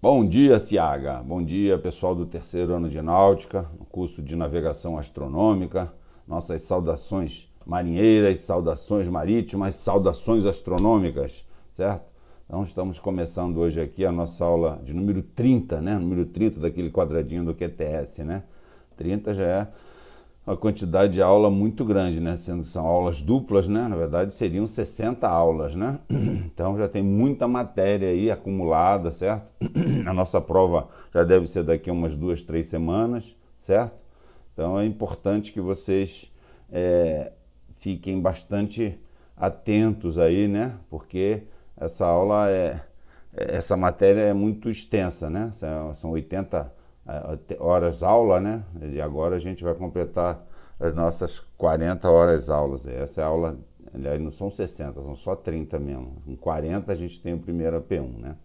Bom dia, Ciaga. Bom dia, pessoal do terceiro ano de Náutica, no curso de Navegação Astronômica. Nossas saudações marinheiras, saudações marítimas, saudações astronômicas, certo? Então, estamos começando hoje aqui a nossa aula de número 30, né? Número 30 daquele quadradinho do QTS, né? 30 já é uma quantidade de aula muito grande, né? Sendo que são aulas duplas, né? Na verdade, seriam 60 aulas, né? Então, já tem muita matéria aí acumulada, certo? A nossa prova já deve ser daqui a umas 2, 3 semanas, certo? Então, é importante que vocês fiquem bastante atentos aí, né? Porque essa aula essa matéria é muito extensa, né? São 80 horas aula, né? E agora a gente vai completar as nossas 40 horas aulas. Essa é a aula, aliás, não são 60, são só 30 mesmo. Em 40 a gente tem o primeiro AP1, né?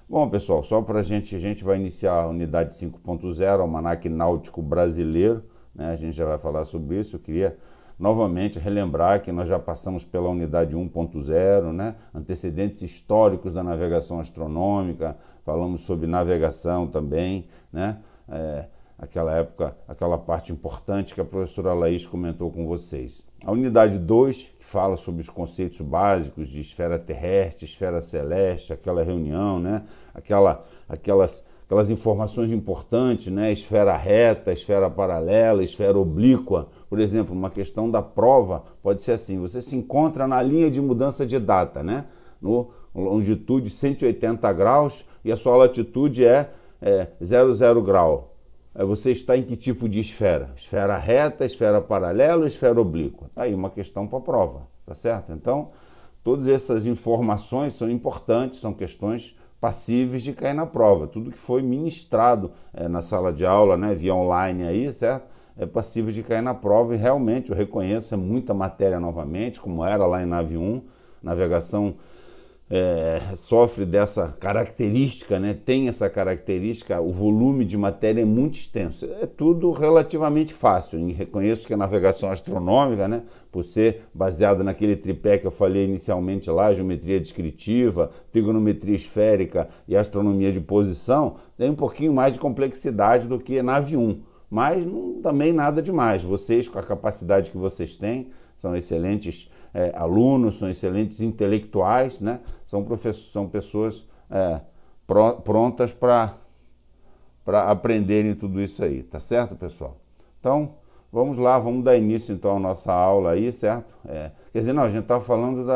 Bom, pessoal, só para a gente vai iniciar a unidade 5.0, Almanaque Náutico Brasileiro, né? A gente já vai falar sobre isso. Eu queria novamente relembrar que nós já passamos pela unidade 1.0, né? Antecedentes históricos da navegação astronômica, falamos sobre navegação também, né? Aquela época, aquela parte importante que a professora Laís comentou com vocês. A unidade 2, que fala sobre os conceitos básicos de esfera terrestre, esfera celeste, aquela reunião, né? Aquelas informações importantes, né? Esfera reta, esfera paralela, esfera oblíqua. Por exemplo, uma questão da prova pode ser assim: você se encontra na linha de mudança de data, né? No longitude 180 graus e a sua latitude é 00 grau. Você está em que tipo de esfera? Esfera reta, esfera paralela ou esfera oblíqua? Tá aí uma questão para a prova, tá certo? Então, todas essas informações são importantes, são questões passíveis de cair na prova. Tudo que foi ministrado na sala de aula, né, via online aí, certo? É passível de cair na prova e realmente eu reconheço, é muita matéria novamente, como era lá em Nave 1, navegação sofre dessa característica, né? Tem essa característica, o volume de matéria é muito extenso. É tudo relativamente fácil. E reconheço que a navegação astronômica, né, por ser baseada naquele tripé que eu falei inicialmente lá, geometria descritiva, trigonometria esférica e astronomia de posição, tem um pouquinho mais de complexidade do que a Nave 1. Mas também nada demais. Vocês, com a capacidade que vocês têm, são excelentes alunos, são excelentes intelectuais, né? São pessoas prontas para aprenderem tudo isso aí, tá certo, pessoal? Então, vamos lá, vamos dar início então à nossa aula aí, certo? Quer dizer, não, a gente estava falando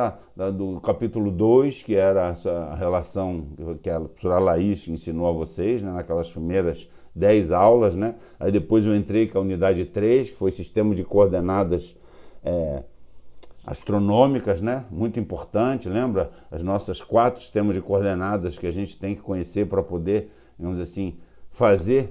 do capítulo 2, que era a relação que a professora Laís ensinou a vocês, né, naquelas primeiras 10 aulas, né? Aí depois eu entrei com a unidade 3, que foi sistema de coordenadas astronômicas, né? Muito importante, lembra? As nossas 4 sistemas de coordenadas que a gente tem que conhecer para poder, digamos assim,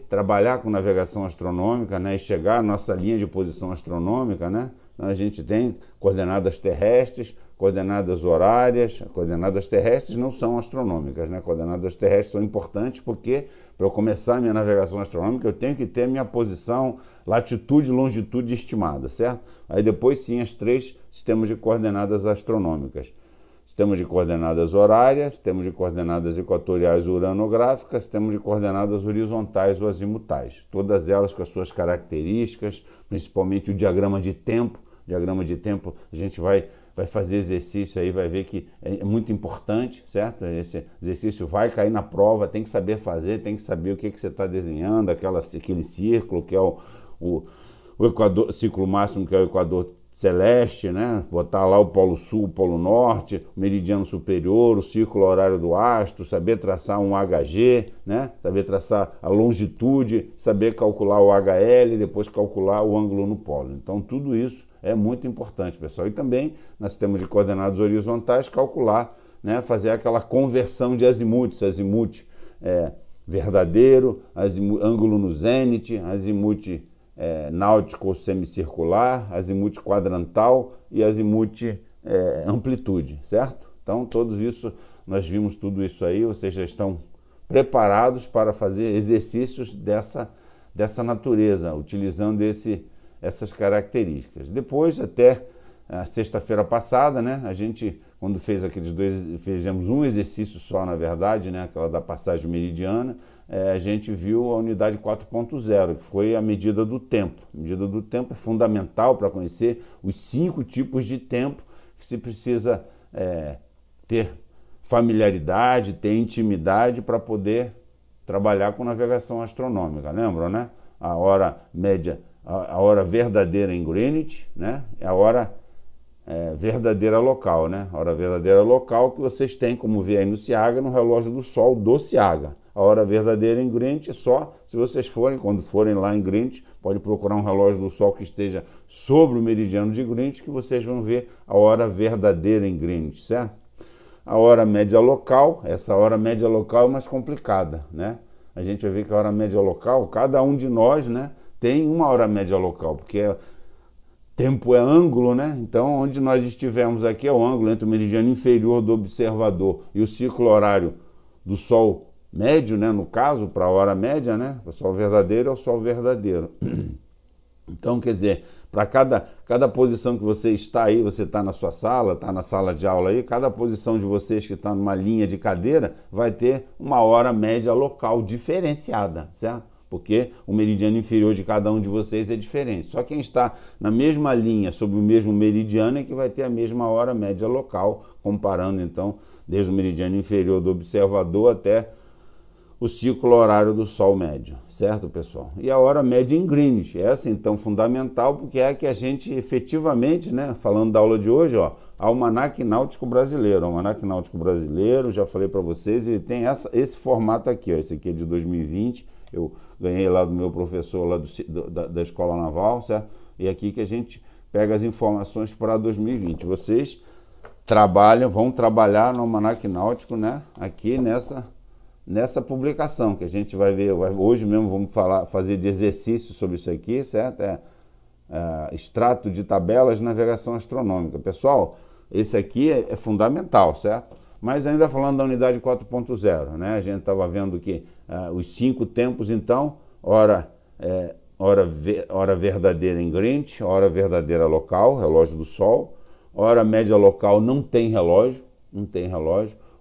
trabalhar com navegação astronômica, né? E chegar à nossa linha de posição astronômica, né? Então a gente tem coordenadas terrestres, coordenadas horárias. Coordenadas terrestres não são astronômicas, né? Coordenadas terrestres são importantes porque, para eu começar a minha navegação astronômica, eu tenho que ter minha posição, latitude e longitude estimada, certo? Aí depois sim as 3 sistemas de coordenadas astronômicas. Sistema de coordenadas horárias, sistema de coordenadas equatoriais ou uranográficas, sistema de coordenadas horizontais ou azimutais. Todas elas com as suas características, principalmente o diagrama de tempo. Diagrama de tempo, a gente vai fazer exercício aí, vai ver que é muito importante, certo? Esse exercício vai cair na prova, tem que saber fazer, tem que saber o que você está desenhando, aquele círculo que é o equador, ciclo máximo, que é o equador celeste, né? Botar lá o polo sul, o polo norte, o meridiano superior, o círculo horário do astro, saber traçar um HG, né? Saber traçar a longitude, saber calcular o HL, depois calcular o ângulo no polo. Então tudo isso é muito importante, pessoal. E também, no sistema de coordenadas horizontais, calcular, né? Fazer aquela conversão de azimuth, verdadeiro, ângulo no zênite, azimuth náutico ou semicircular, azimuth quadrantal e azimuth amplitude, certo? Então, nós vimos tudo isso aí, vocês já estão preparados para fazer exercícios dessa natureza, utilizando essas características. Depois, até a sexta-feira passada, né? A gente, quando fez aqueles dois, fizemos um exercício só, na verdade, né? Aquela da passagem meridiana, a gente viu a unidade 4.0, que foi a medida do tempo. A medida do tempo é fundamental para conhecer os 5 tipos de tempo que se precisa ter familiaridade, ter intimidade para poder trabalhar com navegação astronômica. Lembram, né? A hora média, a hora verdadeira em Greenwich, né? É a hora verdadeira local, né? A hora verdadeira local que vocês têm, como vê aí no Ciaga, no relógio do Sol do Ciaga. A hora verdadeira em Greenwich, só se vocês forem, quando forem lá em Greenwich, pode procurar um relógio do Sol que esteja sobre o meridiano de Greenwich, que vocês vão ver a hora verdadeira em Greenwich, certo? A hora média local, essa hora média local é mais complicada, né? A gente vai ver que a hora média local, cada um de nós, né, tem uma hora média local, porque tempo é ângulo, né? Então, onde nós estivermos aqui é o ângulo entre o meridiano inferior do observador e o ciclo horário do Sol médio, né? No caso, para a hora média, né? O Sol verdadeiro é o Sol verdadeiro. Então, quer dizer, para cada posição que você está aí, você está na sua sala, está na sala de aula aí, cada posição de vocês que está numa linha de cadeira vai ter uma hora média local diferenciada, certo? Porque o meridiano inferior de cada um de vocês é diferente. Só quem está na mesma linha, sobre o mesmo meridiano, é que vai ter a mesma hora média local, comparando então desde o meridiano inferior do observador até o ciclo horário do Sol médio, certo, pessoal? E a hora média em Greenwich, essa então fundamental, porque é a que a gente efetivamente, né, falando da aula de hoje, ó, Almanaque Náutico Brasileiro. Almanaque Náutico Brasileiro, já falei para vocês, ele tem esse formato aqui, ó, esse aqui é de 2020, eu ganhei lá do meu professor lá da Escola Naval, certo? E aqui que a gente pega as informações para 2020. Vocês vão trabalhar no Almanaque Náutico, né, aqui nessa publicação, que a gente vai ver, hoje mesmo vamos fazer de exercício sobre isso aqui, certo? Extrato de tabelas de navegação astronômica. Pessoal, esse aqui é fundamental, certo? Mas ainda falando da unidade 4.0, né? A gente estava vendo que os 5 tempos, então, hora verdadeira em Greenwich, hora verdadeira local, relógio do Sol, hora média local não tem relógio,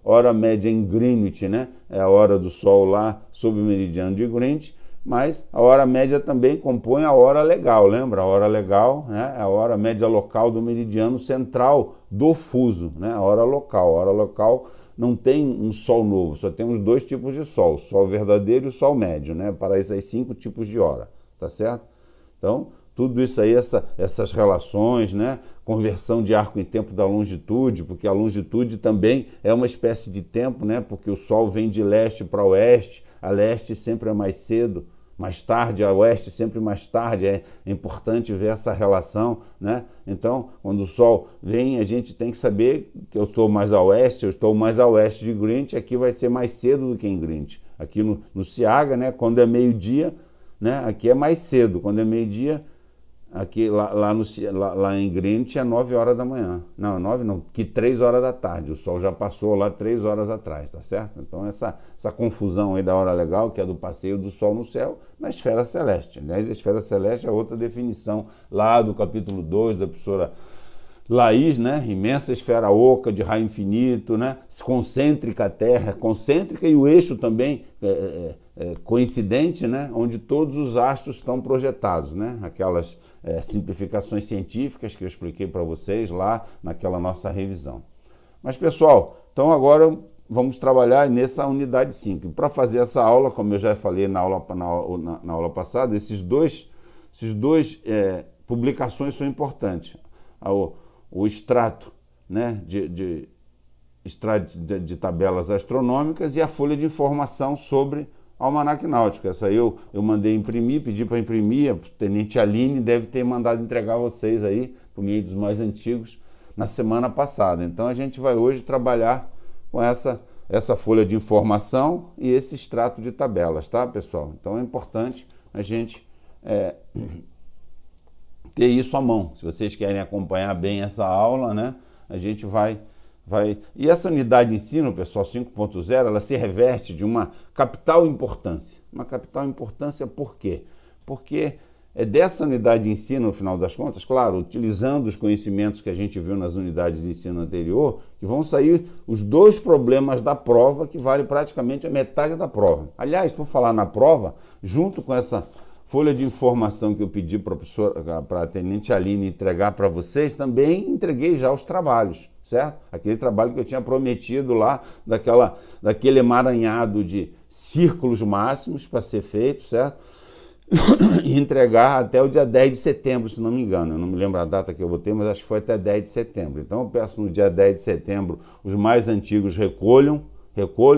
hora média em Greenwich, né? É a hora do Sol lá sob o meridiano de Greenwich, mas a hora média também compõe a hora legal, lembra? A hora legal, né? É a hora média local do meridiano central do fuso, né? A hora local não tem um Sol novo, só temos 2 tipos de Sol, o Sol verdadeiro e o Sol médio, né? Para esses 5 tipos de hora, tá certo? Então, tudo isso aí, essas relações, né? Conversão de arco em tempo da longitude, porque a longitude também é uma espécie de tempo, né? Porque o Sol vem de leste para oeste, a leste sempre é mais cedo, mais tarde, a oeste sempre mais tarde, é importante ver essa relação, né? Então, quando o Sol vem, a gente tem que saber que eu estou mais a oeste de Greenwich, aqui vai ser mais cedo do que em Greenwich. Aqui no Ciaga, né? Quando é meio-dia, né? Aqui é mais cedo, quando é meio-dia, aqui lá em Greenwich é 9 horas da manhã. Não, 9 não, que 3 horas da tarde. O Sol já passou lá 3 horas atrás, tá certo? Então essa confusão aí da hora legal, que é do passeio do Sol no céu, na esfera celeste. Aliás, a esfera celeste é outra definição lá do capítulo 2 da professora Laís, né? Imensa esfera oca de raio infinito, né? Concêntrica a Terra, concêntrica e o eixo também coincidente, né? Onde todos os astros estão projetados, né? Aquelas simplificações científicas que eu expliquei para vocês lá naquela nossa revisão. Mas, pessoal, então agora vamos trabalhar nessa unidade 5. Para fazer essa aula, como eu já falei na aula passada, esses dois publicações são importantes. O extrato, né, extrato de tabelas astronômicas e a folha de informação sobre Almanaque Náutico. Essa aí eu mandei imprimir, pedi para imprimir, a Tenente Aline deve ter mandado entregar a vocês aí, por meio dos mais antigos, na semana passada. Então a gente vai hoje trabalhar com essa folha de informação e esse extrato de tabelas, tá, pessoal? Então é importante a gente ter isso à mão. Se vocês querem acompanhar bem essa aula, né, a gente vai... E essa unidade de ensino, pessoal, 5.0, ela se reveste de uma capital importância. Uma capital importância por quê? Porque é dessa unidade de ensino, no final das contas, claro, utilizando os conhecimentos que a gente viu nas unidades de ensino anterior, que vão sair os 2 problemas da prova, que vale praticamente a metade da prova. Aliás, por falar na prova, junto com essa folha de informação que eu pedi para a Tenente Aline entregar para vocês, também entreguei já os trabalhos, certo? Aquele trabalho que eu tinha prometido lá, daquele emaranhado de círculos máximos para ser feito, certo? E entregar até o dia 10 de setembro, se não me engano. Eu não me lembro a data que eu botei, mas acho que foi até 10 de setembro. Então eu peço no dia 10 de setembro os mais antigos recolham,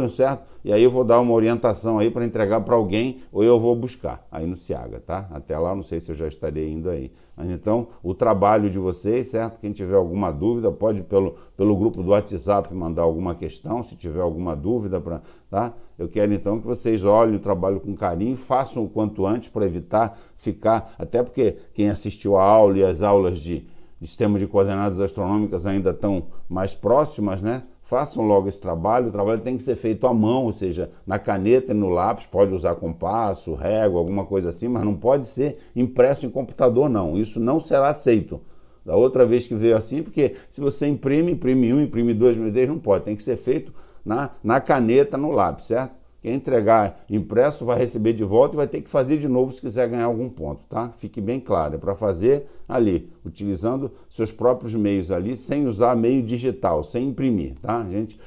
certo? E aí eu vou dar uma orientação aí para entregar para alguém, ou eu vou buscar aí no Ciaga, tá? Até lá não sei se eu já estarei indo aí. Mas então, o trabalho de vocês, certo? Quem tiver alguma dúvida, pode pelo grupo do WhatsApp mandar alguma questão, se tiver alguma dúvida, tá? Eu quero então que vocês olhem o trabalho com carinho, façam o quanto antes para evitar ficar, até porque quem assistiu a aula e as aulas de sistema de coordenadas astronômicas ainda estão mais próximas, né? Façam logo esse trabalho. O trabalho tem que ser feito à mão, ou seja, na caneta e no lápis. Pode usar compasso, régua, alguma coisa assim, mas não pode ser impresso em computador, não. Isso não será aceito. Da outra vez que veio assim, porque se você imprime 1, imprime 2, imprime 3, não pode. Tem que ser feito na caneta, no lápis, certo? Quem entregar impresso vai receber de volta e vai ter que fazer de novo se quiser ganhar algum ponto, tá? Fique bem claro, é para fazer ali, utilizando seus próprios meios ali, sem usar meio digital, sem imprimir, tá, gente?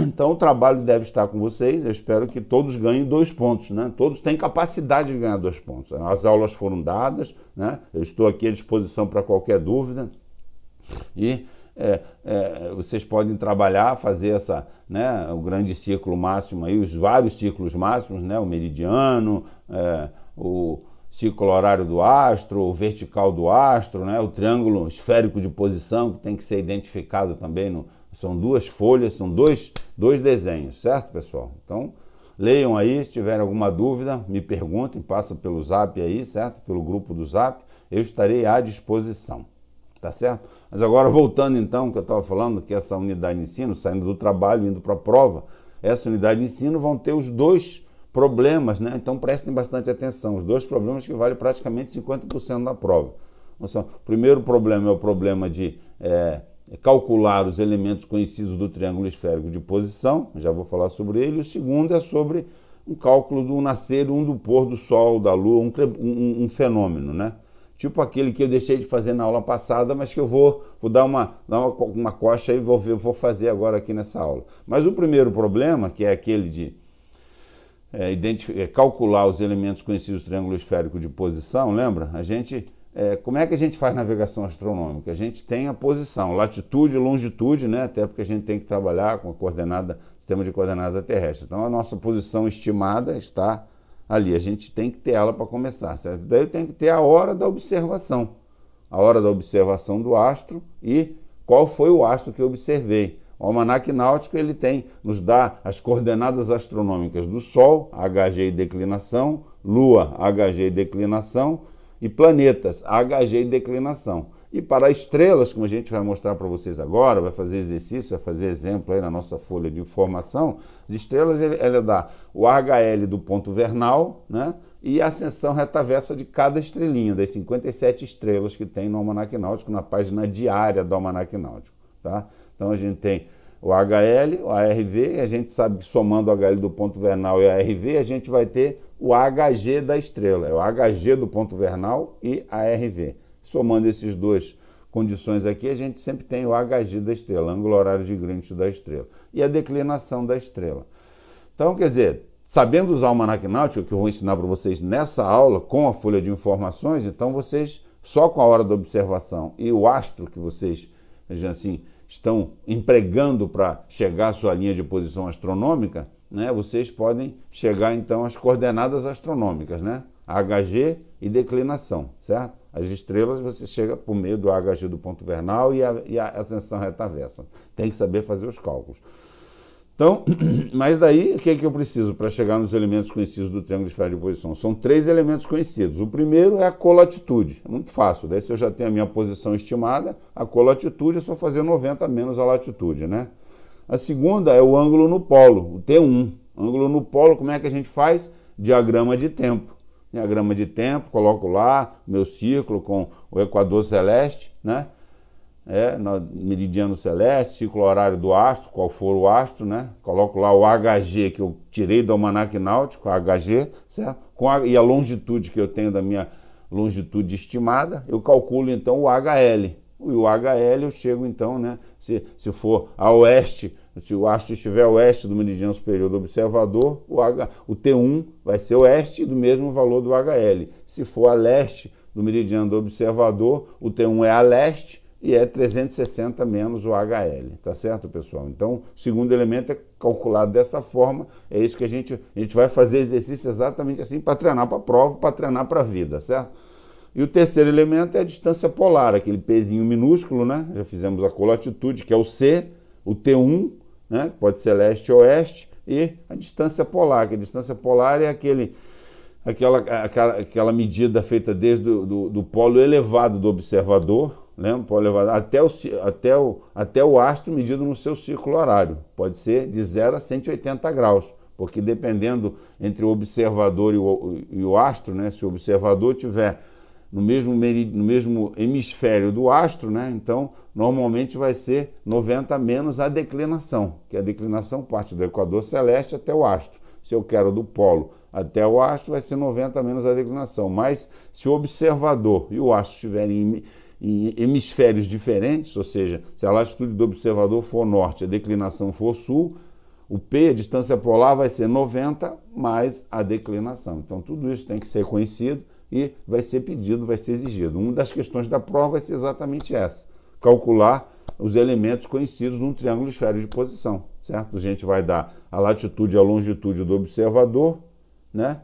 Então o trabalho deve estar com vocês, eu espero que todos ganhem 2 pontos, né? Todos têm capacidade de ganhar 2 pontos. As aulas foram dadas, né? Eu estou aqui à disposição para qualquer dúvida e vocês podem trabalhar, fazer o grande círculo máximo aí, os vários círculos máximos, né? O meridiano, o círculo horário do astro, o vertical do astro, né? O triângulo esférico de posição, que tem que ser identificado também, são 2 folhas, são dois desenhos, certo, pessoal? Então, leiam aí, se tiverem alguma dúvida, me perguntem, passa pelo Zap aí, certo? Pelo grupo do Zap, eu estarei à disposição. Tá certo? Mas agora, voltando então, que eu estava falando, que essa unidade de ensino, saindo do trabalho, indo para a prova, essa unidade de ensino vão ter os 2 problemas, né? Então prestem bastante atenção, os 2 problemas que valem praticamente 50% da prova. Então, o primeiro problema é o problema de calcular os elementos conhecidos do triângulo esférico de posição, já vou falar sobre ele. O segundo é sobre um cálculo do nascer e do pôr do sol, da lua, um fenômeno, né? Tipo aquele que eu deixei de fazer na aula passada, mas que eu vou dar uma coxa e vou fazer agora aqui nessa aula. Mas o primeiro problema, que é aquele de calcular os elementos conhecidos do triângulo esférico de posição, lembra? Como é que a gente faz navegação astronômica? A gente tem a posição, latitude e longitude, né? Até porque a gente tem que trabalhar com a sistema de coordenada terrestre. Então a nossa posição estimada está ali, a gente tem que ter ela para começar, certo? Daí eu tenho que ter a hora da observação do astro e qual foi o astro que eu observei. O almanaque náutico nos dá as coordenadas astronômicas do Sol, HG e declinação, Lua, HG e declinação, e planetas, HG e declinação. E para estrelas, como a gente vai mostrar para vocês agora, vai fazer exercício, vai fazer exemplo aí na nossa folha de informação, as estrelas ela dá o HL do ponto vernal, né? E a ascensão retaversa de cada estrelinha, das 57 estrelas que tem no Almanaque Náutico, na página diária do Almanaque Náutico, tá? Então a gente tem o HL, o ARV, e a gente sabe que somando o HL do ponto vernal e o ARV, a gente vai ter o HG da estrela, é o HG do ponto vernal e a ARV. Somando esses 2 condições aqui, a gente sempre tem o HG da estrela, ângulo horário de Greenwich da estrela, e a declinação da estrela. Então, quer dizer, sabendo usar o almanaque náutico, que eu vou ensinar para vocês nessa aula, com a folha de informações, então vocês, só com a hora da observação e o astro que vocês, assim, estão empregando para chegar à sua linha de posição astronômica, né, vocês podem chegar então às coordenadas astronômicas, né, HG e declinação, certo? As estrelas você chega por meio do HG do ponto vernal e a ascensão retaversa. Tem que saber fazer os cálculos. Então, mas daí, o que é que eu preciso para chegar nos elementos conhecidos do triângulo esférico de posição? São 3 elementos conhecidos. O primeiro é a colatitude. É muito fácil. Daí, se eu já tenho a minha posição estimada, a colatitude é só fazer 90 menos a latitude, né? A segunda é o ângulo no polo, o T1. Ângulo no polo, como é que a gente faz? Diagrama de tempo. diagrama de tempo, coloco lá meu ciclo com o equador celeste, né? Meridiano celeste, ciclo horário do astro, qual for o astro, né? Coloco lá o HG que eu tirei do almanaque náutico, HG, certo? E a longitude que eu tenho da minha longitude estimada, eu calculo então o HL. E o HL eu chego então, né? Se for a oeste, se o astro estiver a oeste do meridiano superior do observador, o T1 vai ser oeste do mesmo valor do HL. Se for a leste do meridiano do observador, o T1 é a leste, e é 360 menos o HL, tá certo, pessoal? Então, o segundo elemento é calculado dessa forma, é isso que a gente vai fazer exercício exatamente assim para treinar para a prova, para treinar para a vida, certo? E o terceiro elemento é a distância polar, aquele pezinho minúsculo, né? Já fizemos a colatitude, que é o C, o T1, né? Pode ser leste ou oeste, e a distância polar, que a distância polar é aquela medida feita desde do polo elevado do observador, lembra? Polo elevado, até o astro medido no seu círculo horário. Pode ser de 0 a 180 graus, porque dependendo entre o observador e o astro, né? Se o observador tiver no mesmo hemisfério do astro, né? Então normalmente vai ser 90 menos a declinação, que a declinação parte do equador celeste até o astro. Se eu quero do polo até o astro, vai ser 90 menos a declinação. Mas se o observador e o astro estiverem em hemisférios diferentes, ou seja, se a latitude do observador for norte, a declinação for sul, o P, a distância polar, vai ser 90 mais a declinação. Então tudo isso tem que ser conhecido e vai ser pedido, vai ser exigido. Uma das questões da prova vai ser exatamente essa: calcular os elementos conhecidos num triângulo esférico de posição, certo? A gente vai dar a latitude e a longitude do observador, né?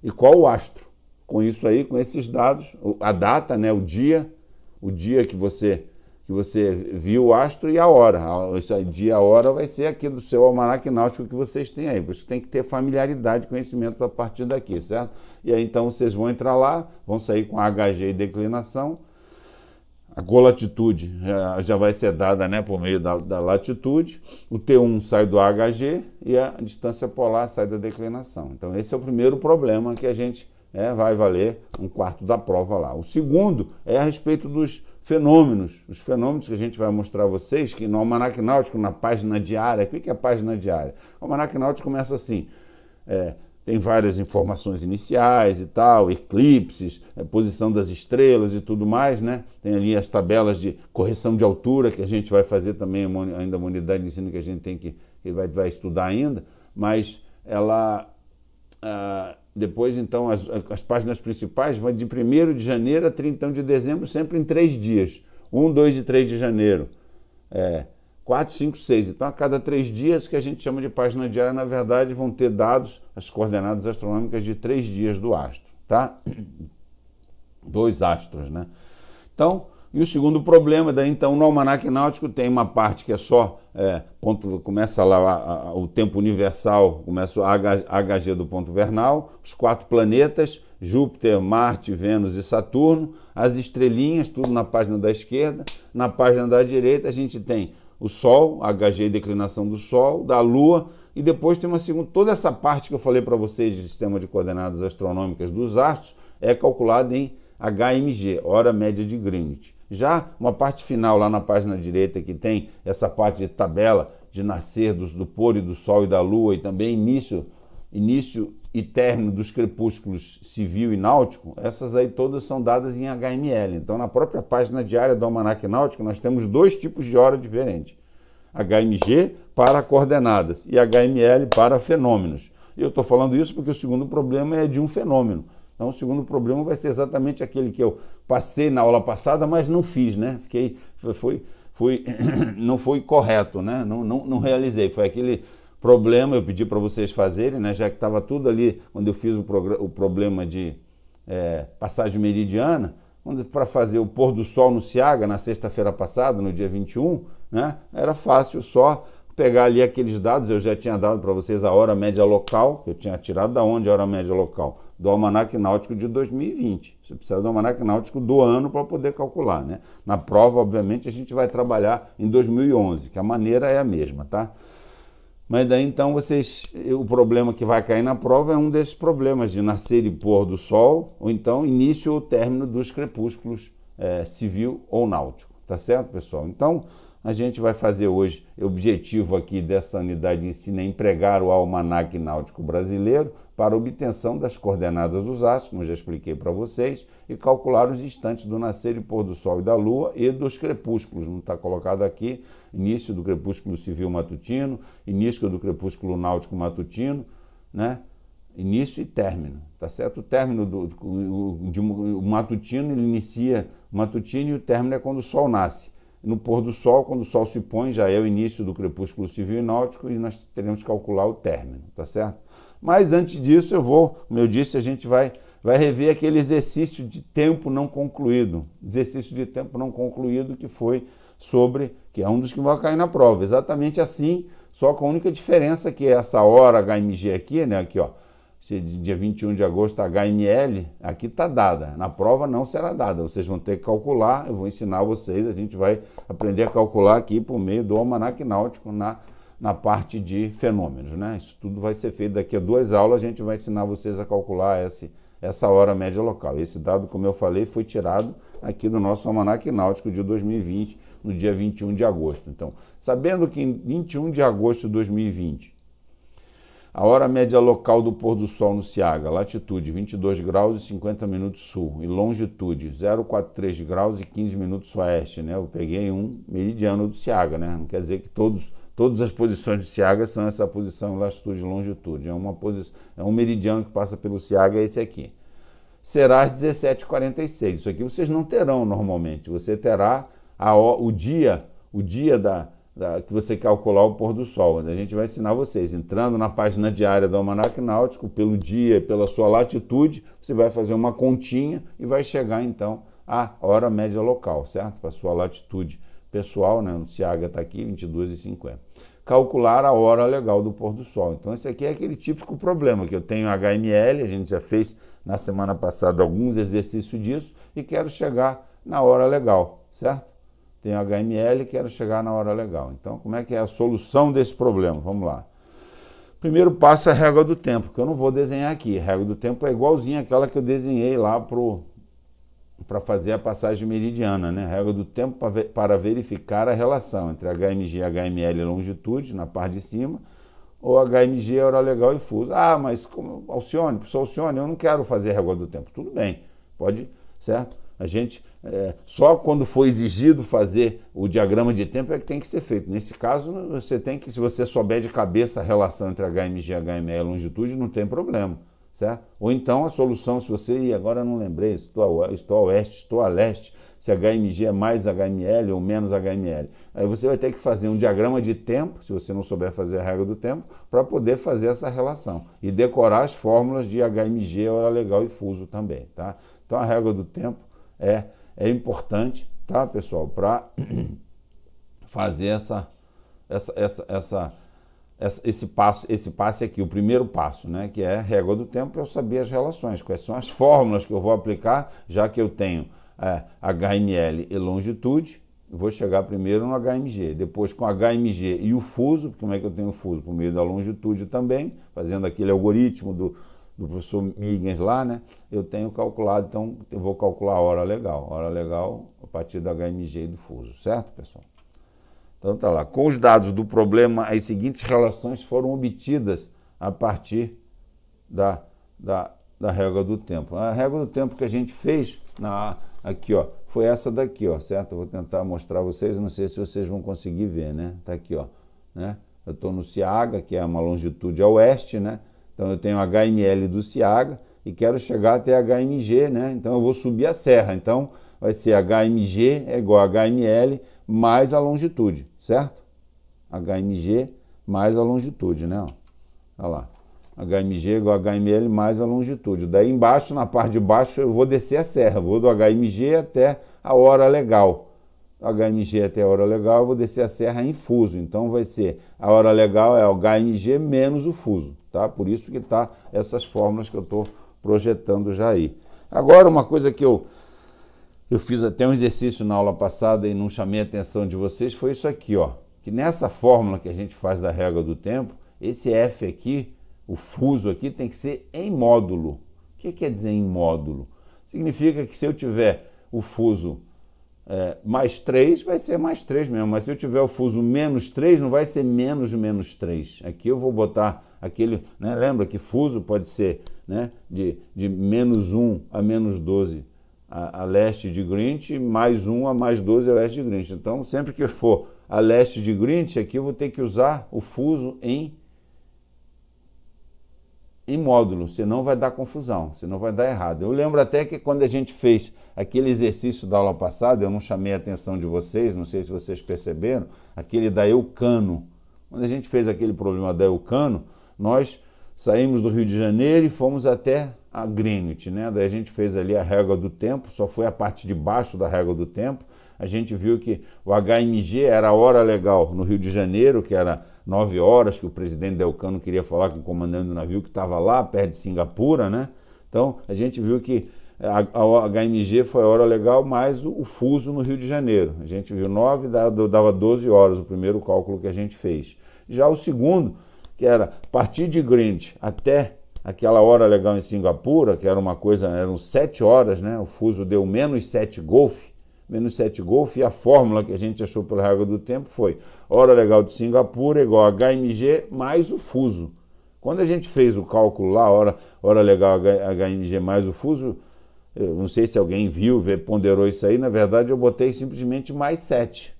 E qual o astro. Com isso aí, com esses dados, a data, né? O dia que você viu o astro e a hora. Isso aí, dia e a hora vai ser aqui do seu almanaque náutico que vocês têm aí. Você tem que ter familiaridade, conhecimento a partir daqui, certo? E aí então vocês vão entrar lá, vão sair com HG e declinação. A colatitude já vai ser dada, né, por meio da latitude. O T1 sai do HG e a distância polar sai da declinação. Então esse é o primeiro problema que a gente vai valer um quarto da prova lá. O segundo é a respeito dos fenômenos. Os fenômenos que a gente vai mostrar a vocês, que no almanaque náutico, na página diária. O que é a página diária? O almanaque náutico começa assim: tem várias informações iniciais e tal, eclipses, posição das estrelas e tudo mais, né? Tem ali as tabelas de correção de altura, que a gente vai fazer também, ainda uma unidade de ensino que a gente tem que vai estudar ainda, mas ela... depois, então, as páginas principais vão de 1º de janeiro a 31 de dezembro, sempre em 3 dias. 1, 2 e 3 de janeiro. 4, 5, 6. Então, a cada 3 dias, que a gente chama de página diária, na verdade, vão ter dados as coordenadas astronômicas de 3 dias do astro, tá? 2 astros, né? Então, e o segundo problema, daí então, no almanaque náutico tem uma parte que é só, começa lá o tempo universal, começa o HG do ponto vernal, os 4 planetas, Júpiter, Marte, Vênus e Saturno, as estrelinhas, tudo na página da esquerda. Na página da direita a gente tem o Sol, HG e declinação do Sol, da Lua, e depois tem uma segunda, toda essa parte que eu falei para vocês de sistema de coordenadas astronômicas dos astros é calculada em HMG, hora média de Greenwich. Já uma parte final lá na página direita que tem essa parte de tabela de nascer do pôr e do Sol e da Lua, e também início e término dos crepúsculos civil e náutico, essas aí todas são dadas em HML. Então, na própria página diária do almanaque náutico, nós temos 2 tipos de hora diferentes: HMG para coordenadas e HML para fenômenos. E eu estou falando isso porque o segundo problema é de um fenômeno. Então, o segundo problema vai ser exatamente aquele que eu passei na aula passada, mas não fiz, né? Não foi correto, né? Não realizei. Foi aquele problema, eu pedi para vocês fazerem, né? Já que estava tudo ali, quando eu fiz o problema de passagem meridiana, para fazer o pôr do sol no Ciaga, na sexta-feira passada, no dia 21, né? Era fácil só pegar ali aqueles dados. Eu já tinha dado para vocês a hora média local, que eu tinha tirado da onde a hora média local? Do almanaque náutico de 2020. Você precisa do almanaque náutico do ano para poder calcular, né? Na prova, obviamente, a gente vai trabalhar em 2011, que a maneira é a mesma, tá? Mas daí então o problema que vai cair na prova é um desses problemas de nascer e pôr do sol, ou então início ou término dos crepúsculos civil ou náutico, tá certo, pessoal? Então a gente vai fazer hoje, o objetivo aqui dessa unidade de ensino é empregar o Almanaque Náutico Brasileiro para obtenção das coordenadas dos astros, como eu já expliquei para vocês, e calcular os instantes do nascer e pôr do sol e da lua e dos crepúsculos. Não está colocado aqui, início do crepúsculo civil matutino, início do crepúsculo náutico matutino, né? Início e término, tá certo? O término o matutino, ele inicia o matutino e o término é quando o sol nasce. No pôr do sol, quando o sol se põe, já é o início do crepúsculo civil e náutico e nós teremos que calcular o término, tá certo? Mas antes disso como eu disse, a gente vai rever aquele exercício de tempo não concluído. Exercício de tempo não concluído que é um dos que vai cair na prova. Exatamente assim, só com a única diferença que é essa hora HMG aqui, né? Aqui, ó. Dia 21 de agosto, HML, aqui está dada. Na prova não será dada. Vocês vão ter que calcular, eu vou ensinar vocês, a gente vai aprender a calcular aqui por meio do Almanaque Náutico na parte de fenômenos, né? Isso tudo vai ser feito daqui a 2 aulas, a gente vai ensinar vocês a calcular essa hora média local. Esse dado, como eu falei, foi tirado aqui do nosso Almanaque Náutico de 2020, no dia 21 de agosto. Então, sabendo que em 21 de agosto de 2020, a hora média local do pôr do sol no Ciaga, latitude 22 graus e 50 minutos sul, e longitude 043 graus e 15 minutos oeste, né? Eu peguei um meridiano do Ciaga, né? Não quer dizer que todas as posições do Ciaga são essa posição latitude e longitude. É um meridiano que passa pelo Ciaga, é esse aqui. Será às 17h46. Isso aqui vocês não terão normalmente. Você terá o dia que você calcular o pôr do sol. A gente vai ensinar vocês, entrando na página diária do Almanaque Náutico, pelo dia e pela sua latitude, você vai fazer uma continha e vai chegar então à hora média local, certo? Para a sua latitude pessoal, né? O Ciaga está aqui, 22h50. Calcular a hora legal do pôr do sol. Então esse aqui é aquele típico problema, que eu tenho HML, a gente já fez na semana passada alguns exercícios disso, e quero chegar na hora legal, certo? Tenho HML, quero chegar na hora legal. Então, como é que é a solução desse problema? Vamos lá. Primeiro passo é a régua do tempo, que eu não vou desenhar aqui. A régua do tempo é igualzinha àquela que eu desenhei lá para fazer a passagem meridiana, né? Régua do tempo para verificar a relação entre HMG, HML e longitude, na parte de cima, ou HMG, hora legal e fuso. Ah, mas Alcione, professor Alcione, eu não quero fazer a régua do tempo. Tudo bem, pode, certo? A gente, só quando for exigido fazer o diagrama de tempo é que tem que ser feito. Nesse caso, você tem que, se você souber de cabeça a relação entre HMG, HML e longitude, não tem problema, certo? Ou então a solução, se você, agora eu não lembrei, estou a oeste, estou a leste, se HMG é mais HML ou menos HML. Aí você vai ter que fazer um diagrama de tempo, se você não souber fazer a regra do tempo, para poder fazer essa relação. E decorar as fórmulas de HMG, hora legal e fuso também, tá? Então a regra do tempo é importante, tá, pessoal, para fazer esse passe aqui, o primeiro passo, né, que é a régua do tempo, para eu saber as relações, quais são as fórmulas que eu vou aplicar, já que eu tenho HML e longitude, eu vou chegar primeiro no HMG, depois com HMG e o fuso, como é que eu tenho o fuso? Por meio da longitude também, fazendo aquele algoritmo do professor Miggins lá, né? Eu tenho calculado, então eu vou calcular a hora legal a partir do HMG e do fuso, certo, pessoal? Então tá lá, com os dados do problema, as seguintes relações foram obtidas a partir da régua do tempo. A régua do tempo que a gente fez, aqui ó, foi essa daqui, ó, certo? Eu vou tentar mostrar a vocês, não sei se vocês vão conseguir ver, né? Tá aqui, ó, né? Eu estou no Ciaga, que é uma longitude a oeste, né? Então eu tenho HML do Ciaga e quero chegar até HMG, né? Então eu vou subir a serra. Então vai ser HMG é igual a HML mais a longitude, certo? HMG mais a longitude, né? Olha lá. HMG é igual a HML mais a longitude. Daí embaixo, na parte de baixo, eu vou descer a serra. Vou do HMG até a hora legal. HMG até a hora legal, eu vou descer a serra em fuso. Então vai ser a hora legal é o HMG menos o fuso. Tá? Por isso que tá essas fórmulas que eu estou projetando já aí. Agora, uma coisa que eu fiz até um exercício na aula passada e não chamei a atenção de vocês foi isso aqui, ó. que nessa fórmula que a gente faz da régua do tempo, esse F aqui, o fuso aqui, tem que ser em módulo. O que quer dizer em módulo? Significa que se eu tiver o fuso mais 3, vai ser mais 3 mesmo, mas se eu tiver o fuso menos 3, não vai ser menos 3. Aqui eu vou botar aquele, né, lembra que fuso pode ser, né, de menos 1 a menos 12 a leste de Greenwich, mais 1 a mais 12 a oeste de Greenwich. Então, sempre que for a leste de Greenwich, aqui eu vou ter que usar o fuso em módulo, senão vai dar confusão, senão vai dar errado. Eu lembro até que quando a gente fez aquele exercício da aula passada, eu não chamei a atenção de vocês, não sei se vocês perceberam, aquele da Elcano. Quando a gente fez aquele problema da Elcano, nós saímos do Rio de Janeiro e fomos até a Greenwich, né? Daí a gente fez ali a régua do tempo, só foi a parte de baixo da régua do tempo. A gente viu que o HMG era a hora legal no Rio de Janeiro, que era 9 horas, que o presidente Elcano queria falar com o comandante do navio que estava lá, perto de Singapura, né? Então, a gente viu que a HMG foi a hora legal, mais o fuso no Rio de Janeiro. A gente viu 9, dava 12 horas, o primeiro cálculo que a gente fez. Já o segundo, que era partir de Greenwich até aquela hora legal em Singapura, que era uma coisa, eram 7 horas, né? O fuso deu menos 7 Golf, e a fórmula que a gente achou pela régua do tempo foi hora legal de Singapura igual a HMG mais o fuso. Quando a gente fez o cálculo lá, hora legal HMG mais o fuso, eu não sei se alguém viu, ponderou isso aí, na verdade eu botei simplesmente mais 7,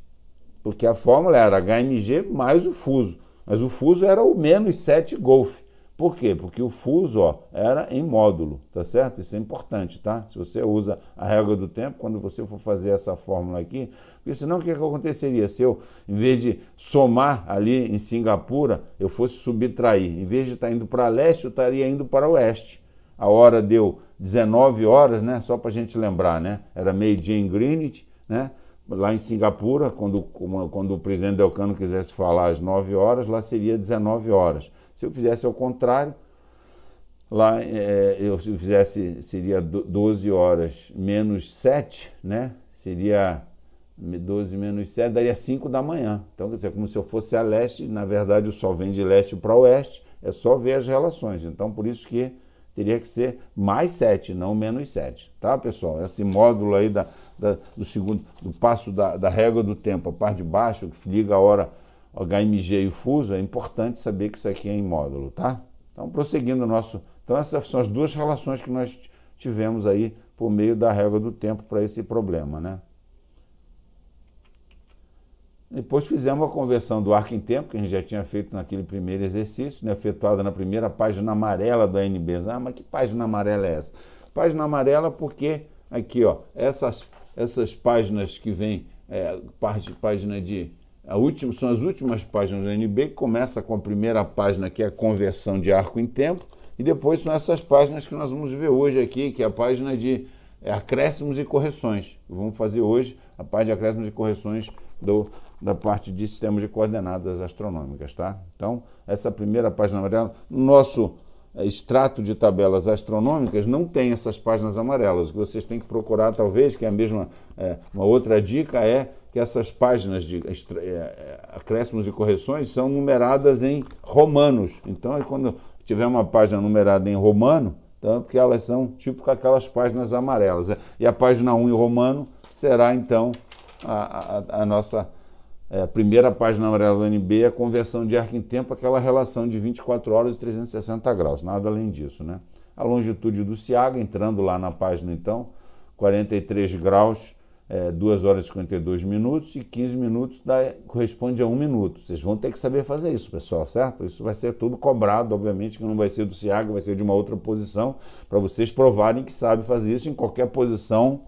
porque a fórmula era HMG mais o fuso, mas o fuso era o menos 7 Golf. Por quê? Porque o fuso, era em módulo, tá certo? Isso é importante, tá? Se você usa a régua do tempo, quando você for fazer essa fórmula aqui, porque senão o que aconteceria? Se eu, em vez de somar ali em Singapura, eu fosse subtrair, em vez de estar indo para leste, eu estaria indo para oeste. A hora deu 19 horas, né? Só para a gente lembrar, né? Era meio-dia em Greenwich, né? Lá em Singapura, quando o presidente Elcano quisesse falar às 9 horas, lá seria 19 horas. Se eu fizesse ao contrário, lá seria 12 horas menos 7, né? Seria 12 menos 7, daria 5 da manhã. Então, quer dizer, como se eu fosse a leste, na verdade o sol vem de leste para oeste, é só ver as relações. Então, por isso que teria que ser mais 7, não menos 7. Tá, pessoal? Esse módulo aí do passo da régua do tempo, a parte de baixo, que liga a hora HMG e o fuso, é importante saber que isso aqui é em módulo, tá? Então, prosseguindo o nosso... Então, essas são as duas relações que nós tivemos aí por meio da régua do tempo para esse problema, né? Depois fizemos a conversão do arco em tempo, que a gente já tinha feito naquele primeiro exercício, né? Efetuada na primeira página amarela do ANB. Ah, mas que página amarela é essa? Página amarela porque aqui, essas páginas que vêm, página de... são as últimas páginas do ANB, que começa com a primeira página, que é a conversão de arco em tempo, e depois são essas páginas que nós vamos ver hoje aqui, que é a página de acréscimos e correções. Vamos fazer hoje a parte de acréscimos e correções da parte de sistemas de coordenadas astronômicas, tá? Então, essa primeira página amarela, nosso extrato de tabelas astronômicas não tem essas páginas amarelas. O que vocês têm que procurar, talvez, que é a mesma, uma outra dica é que essas páginas de acréscimos e correções são numeradas em romanos. Então, quando tiver uma página numerada em romano, então, porque elas são tipo aquelas páginas amarelas. E a página 1 em romano será, então, a nossa primeira página amarela do ANB, a conversão de arco em tempo, aquela relação de 24 horas e 360 graus, nada além disso, né? A longitude do Ciaga, entrando lá na página, então, 43 graus, 2 horas e 52 minutos, e 15 minutos corresponde a 1 minuto. Vocês vão ter que saber fazer isso, pessoal, certo? Isso vai ser tudo cobrado, obviamente, que não vai ser do Ciaga, vai ser de uma outra posição, para vocês provarem que sabem fazer isso em qualquer posição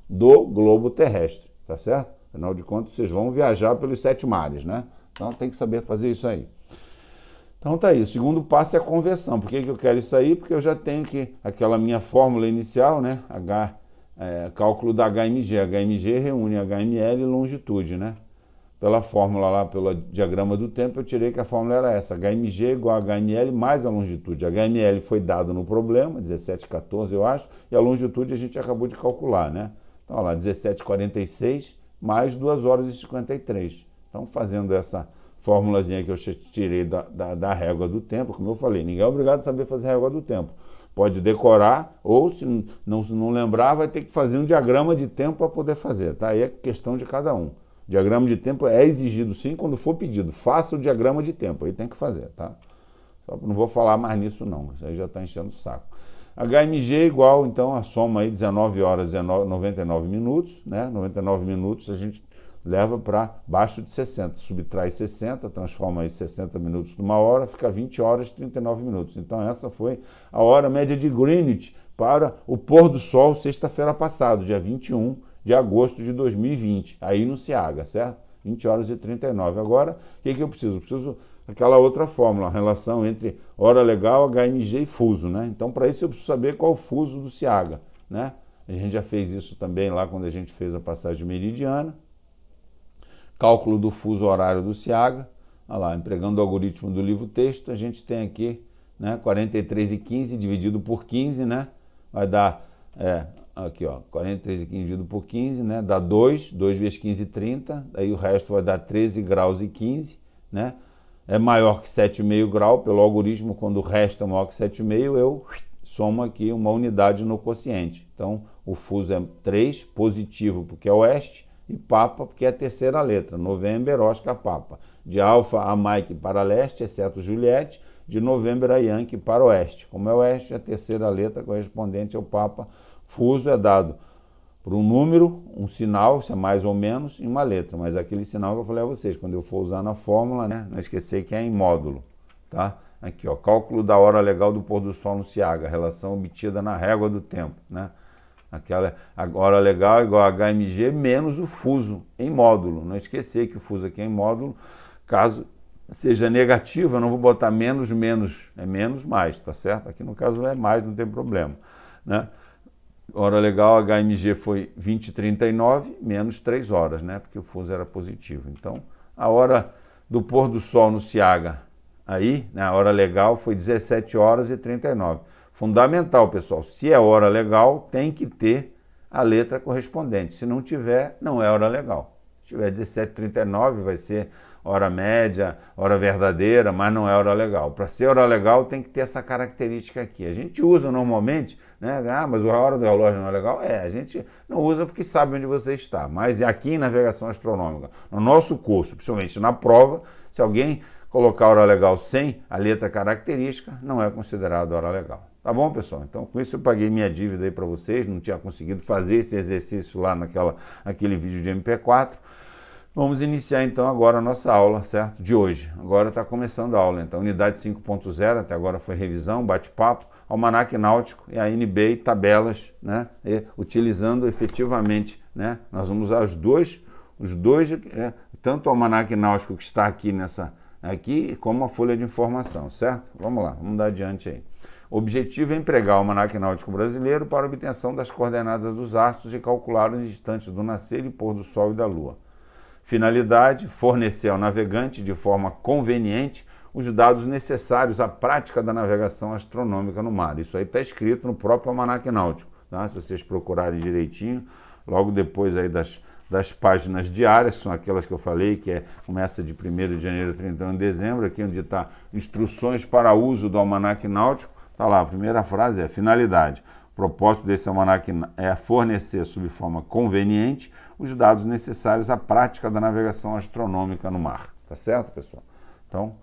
do globo terrestre, tá certo? Afinal de contas, vocês vão viajar pelos 7 mares, né? Então tem que saber fazer isso aí. Então tá aí, o segundo passo é a conversão. Por que eu quero isso aí? Porque eu já tenho aquela minha fórmula inicial, né? Cálculo da HMG. HMG reúne HML e longitude, né? Pela fórmula lá, pelo diagrama do tempo, eu tirei que a fórmula era essa. HMG igual a HML mais a longitude. A HML foi dado no problema, 17,14 eu acho, e a longitude a gente acabou de calcular, né? Então, olha lá, 17,46 mais 2 horas e 53. Então, fazendo essa formulazinha que eu tirei da régua do tempo, como eu falei, ninguém é obrigado a saber fazer a régua do tempo. Pode decorar, ou se não lembrar, vai ter que fazer um diagrama de tempo para poder fazer, tá? Aí é questão de cada um. Diagrama de tempo é exigido sim quando for pedido. Faça o diagrama de tempo, aí tem que fazer, tá? Não vou falar mais nisso não, isso aí já está enchendo o saco. HMG igual, então, a soma aí 19 horas e 99 minutos, né? 99 minutos a gente leva para baixo de 60, subtrai 60, transforma aí 60 minutos numa hora, fica 20 horas e 39 minutos. Então essa foi a hora média de Greenwich para o pôr do sol sexta-feira passada, dia 21 de agosto de 2020, aí no Ciaga, certo? 20 horas e 39. Agora, o que eu preciso? Eu preciso daquela outra fórmula, a relação entre hora legal, HMG e fuso, né? Então, para isso eu preciso saber qual é o fuso do Ciaga, né? A gente já fez isso também lá quando a gente fez a passagem meridiana. Cálculo do fuso horário do Ciaga, olha lá, empregando o algoritmo do livro-texto, a gente tem aqui, né, 43,15 dividido por 15, né, vai dar, aqui ó, 43,15 dividido por 15, né, dá 2 vezes 15, 30, daí o resto vai dar 13 graus e 15, né, é maior que 7,5 grau, pelo algoritmo, quando o resto é maior que 7,5, eu somo aqui uma unidade no quociente. Então, o fuso é 3, positivo porque é oeste, e Papa, porque é a terceira letra, November, Oscar, Papa. De Alfa a Mike para leste, exceto Juliette, de November a Yankee para oeste. Como é oeste, a terceira letra correspondente ao Papa. Fuso é dado por um número, um sinal, se é mais ou menos, e uma letra. Mas aquele sinal que eu falei a vocês, quando eu for usar na fórmula, né, não esquecer que é em módulo, tá? Aqui, ó, cálculo da hora legal do pôr do sol no Ciaga, relação obtida na régua do tempo, né? Aquela hora legal igual a HMG menos o fuso em módulo. Não esquecer que o fuso aqui é em módulo. Caso seja negativo, eu não vou botar menos, é menos, mais, tá certo? Aqui no caso é mais, não tem problema, né? Hora legal, HMG foi 20h39 menos 3 horas, né? Porque o fuso era positivo. Então, a hora do pôr do sol no Ciaga, aí, né, a hora legal foi 17 horas e 39. Fundamental, pessoal, se é hora legal, tem que ter a letra correspondente. Se não tiver, não é hora legal. Se tiver 17h39, vai ser hora média, hora verdadeira, mas não é hora legal. Para ser hora legal, tem que ter essa característica aqui. A gente usa normalmente, né? Mas a hora do relógio não é legal? A gente não usa porque sabe onde você está. Mas aqui em navegação astronômica, no nosso curso, principalmente na prova, se alguém colocar hora legal sem a letra característica, não é considerado hora legal. Tá bom, pessoal? Então, com isso eu paguei minha dívida aí para vocês, não tinha conseguido fazer esse exercício lá naquele vídeo de MP4. Vamos iniciar então agora a nossa aula, certo? De hoje. Agora está começando a aula, então, unidade 5.0, até agora foi revisão, bate-papo, almanaque náutico e a ANB e tabelas, né? E, utilizando efetivamente, né? Nós vamos usar os dois, tanto o almanaque náutico que está aqui aqui, como a folha de informação, certo? Vamos lá, vamos dar adiante aí. O objetivo é empregar o almanaque náutico brasileiro para a obtenção das coordenadas dos astros e calcular os instantes do nascer e pôr do sol e da lua. Finalidade: fornecer ao navegante, de forma conveniente, os dados necessários à prática da navegação astronômica no mar. Isso aí está escrito no próprio almanaque náutico, tá? Se vocês procurarem direitinho, logo depois aí das páginas diárias, são aquelas que eu falei, que começa de 1º de janeiro a 31 de dezembro, aqui onde está instruções para uso do almanaque náutico. Está lá, a primeira frase é finalidade. O propósito desse almanaque é fornecer, sob forma conveniente, os dados necessários à prática da navegação astronômica no mar. Tá certo, pessoal? Então,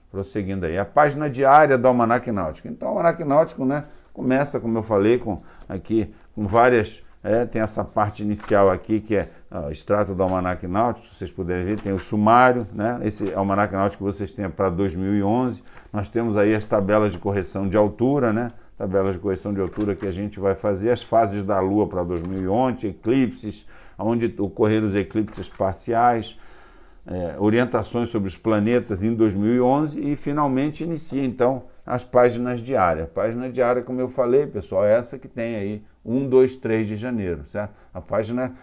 prosseguindo aí. A página diária do almanaque náutico. Então, o almanaque náutico, né, começa, como eu falei, com várias... tem essa parte inicial aqui, que é extrato do almanaque náutico, se vocês puderem ver, tem o sumário, né? Esse almanaque náutico que vocês têm para 2011. Nós temos aí as tabelas de correção de altura, né? Tabelas de correção de altura que a gente vai fazer, as fases da Lua para 2011, eclipses, onde ocorreram os eclipses parciais, orientações sobre os planetas em 2011 e finalmente inicia então as páginas diárias. Página diária, como eu falei, pessoal, é essa que tem aí 1, 2, 3 de janeiro, certo? A página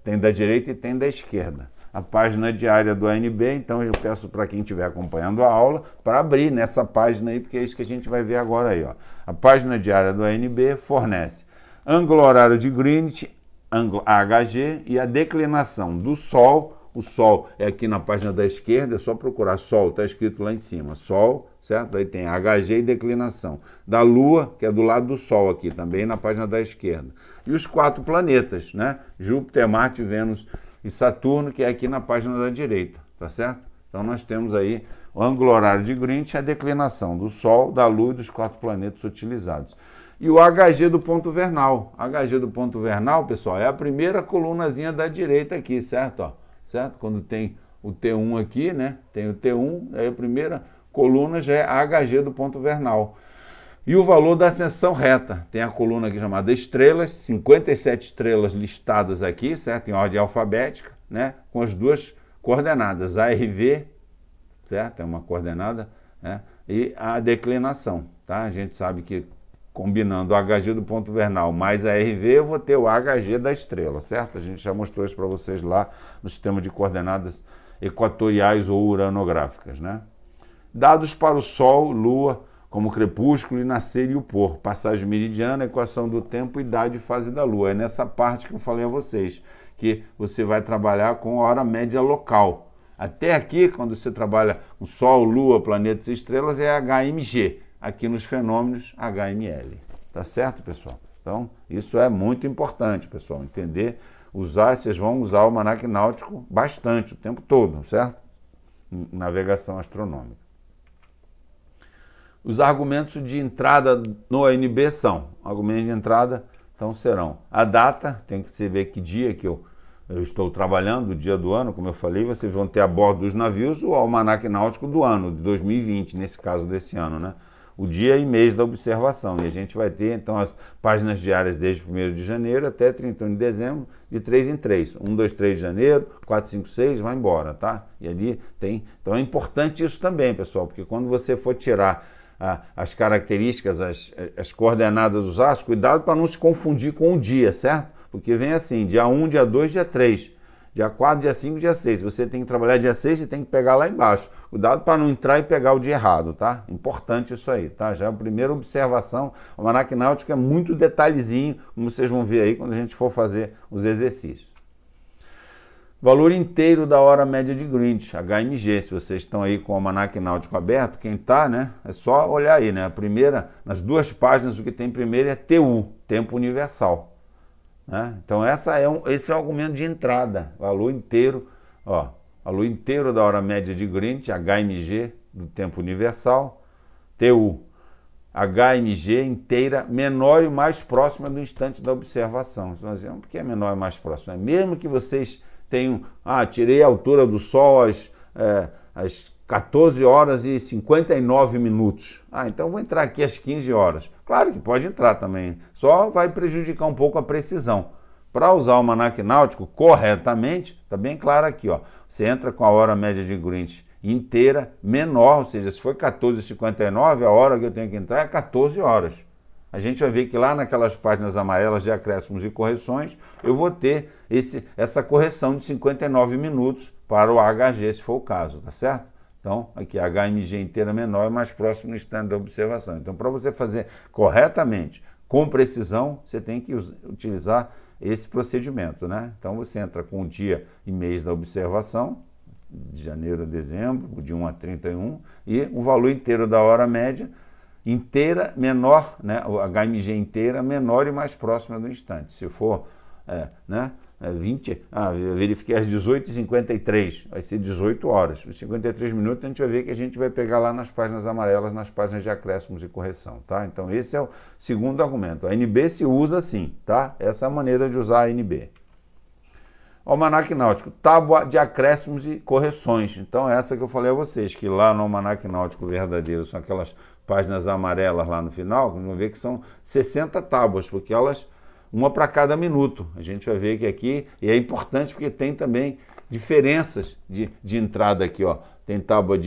tem da direita e tem da esquerda. A página diária do ANB, então eu peço para quem estiver acompanhando a aula, para abrir nessa página aí, porque é isso que a gente vai ver agora aí, ó. A página diária do ANB fornece ângulo horário de Greenwich, ângulo AHG, e a declinação do Sol, O Sol é aqui na página da esquerda, é só procurar Sol, está escrito lá em cima, Sol, certo? Aí tem HG e declinação. Da Lua, que é do lado do Sol aqui, também na página da esquerda. E os 4 planetas, né? Júpiter, Marte, Vênus e Saturno, que é aqui na página da direita, tá certo? Então nós temos aí o ângulo horário de Greenwich, a declinação do Sol, da Lua e dos 4 planetas utilizados. E o HG do ponto vernal. HG do ponto vernal, pessoal, é a primeira colunazinha da direita aqui, certo? Ó, certo? Quando tem o T1 aqui, né? Tem o T1, aí a primeira coluna já é HG do ponto vernal. E o valor da ascensão reta. Tem a coluna aqui chamada estrelas, 57 estrelas listadas aqui, certo? Em ordem alfabética, né? Com as duas coordenadas, ARV, certo? É uma coordenada, né? E a declinação, tá? A gente sabe que combinando o HG do ponto vernal mais a RV, eu vou ter o HG da estrela, certo? A gente já mostrou isso para vocês lá no sistema de coordenadas equatoriais ou uranográficas, né? Dados para o Sol, Lua, como crepúsculo e nascer e o pôr, passagem meridiana, equação do tempo, idade e fase da Lua. É nessa parte que eu falei a vocês, que você vai trabalhar com a hora média local. Até aqui, quando você trabalha com Sol, Lua, planetas e estrelas, é HMG. Aqui nos fenômenos, HML. Tá certo, pessoal? Então, isso é muito importante, pessoal, entender, usar, vocês vão usar o almanaque náutico bastante, o tempo todo, certo? Navegação astronômica. Os argumentos de entrada no ANB são, argumentos de entrada, então serão a data, tem que saber que dia que eu estou trabalhando, o dia do ano, como eu falei, vocês vão ter a bordo dos navios o almanaque náutico do ano, de 2020, nesse caso desse ano, né? O dia e mês da observação. E a gente vai ter, então, as páginas diárias desde 1º de janeiro até 31 de dezembro, de 3 em 3. 1, 2, 3 de janeiro, 4, 5, 6, vai embora, tá? E ali tem... Então é importante isso também, pessoal, porque quando você for tirar as características, as coordenadas dos astros, cuidado para não se confundir com o dia, certo? Porque vem assim, dia 1, dia 2, dia 3. Dia 4, dia 5, dia 6. Você tem que trabalhar dia 6 e tem que pegar lá embaixo. Cuidado para não entrar e pegar o dia errado, tá? Importante isso aí, tá? Já é a primeira observação. O almanaque náutico é muito detalhezinho, como vocês vão ver aí quando a gente for fazer os exercícios. Valor inteiro da hora média de Greenwich, HMG. Se vocês estão aí com o almanaque náutico aberto, quem tá, né? É só olhar aí, né? A primeira, nas 2 páginas, o que tem primeiro é TU, tempo universal. Né? Então esse é o argumento de entrada, valor inteiro, ó, valor inteiro da hora média de Greenwich, HMG do tempo universal, TU, HMG inteira menor e mais próxima do instante da observação. Vocês vão dizer, por que é menor e mais próxima? Mesmo que vocês tenham, tirei a altura do Sol às 14 horas e 59 minutos. Então vou entrar aqui às 15 horas. Claro que pode entrar também, só vai prejudicar um pouco a precisão. Para usar o almanaque náutico corretamente, está bem claro aqui, ó. Você entra com a hora média de Greenwich inteira menor, ou seja, se for 14h59, a hora que eu tenho que entrar é 14 horas. A gente vai ver que lá naquelas páginas amarelas de acréscimos e correções, eu vou ter essa correção de 59 minutos para o HG, se for o caso, tá certo? Então, aqui a HMG inteira menor é mais próximo do instante da observação. Então, para você fazer corretamente, com precisão, você tem que utilizar esse procedimento, né? Então, você entra com o dia e mês da observação, de janeiro a dezembro, de 1 a 31, e o valor inteiro da hora média, inteira menor, né? O HMG inteira menor e mais próxima do instante. Se for, né? 20, eu verifiquei às 18h53, vai ser 18 horas. Os 53 minutos a gente vai ver que a gente vai pegar lá nas páginas amarelas, nas páginas de acréscimos e correção, tá? Então esse é o segundo argumento. A ANB se usa assim, tá? Essa é a maneira de usar a ANB. Almanaque náutico, tábua de acréscimos e correções. Então essa que eu falei a vocês, que lá no almanaque náutico verdadeiro são aquelas páginas amarelas lá no final, vocês vão ver que são 60 tábuas, porque elas... uma para cada minuto. A gente vai ver que aqui, e é importante porque tem também diferenças de entrada aqui, ó. Tem tábua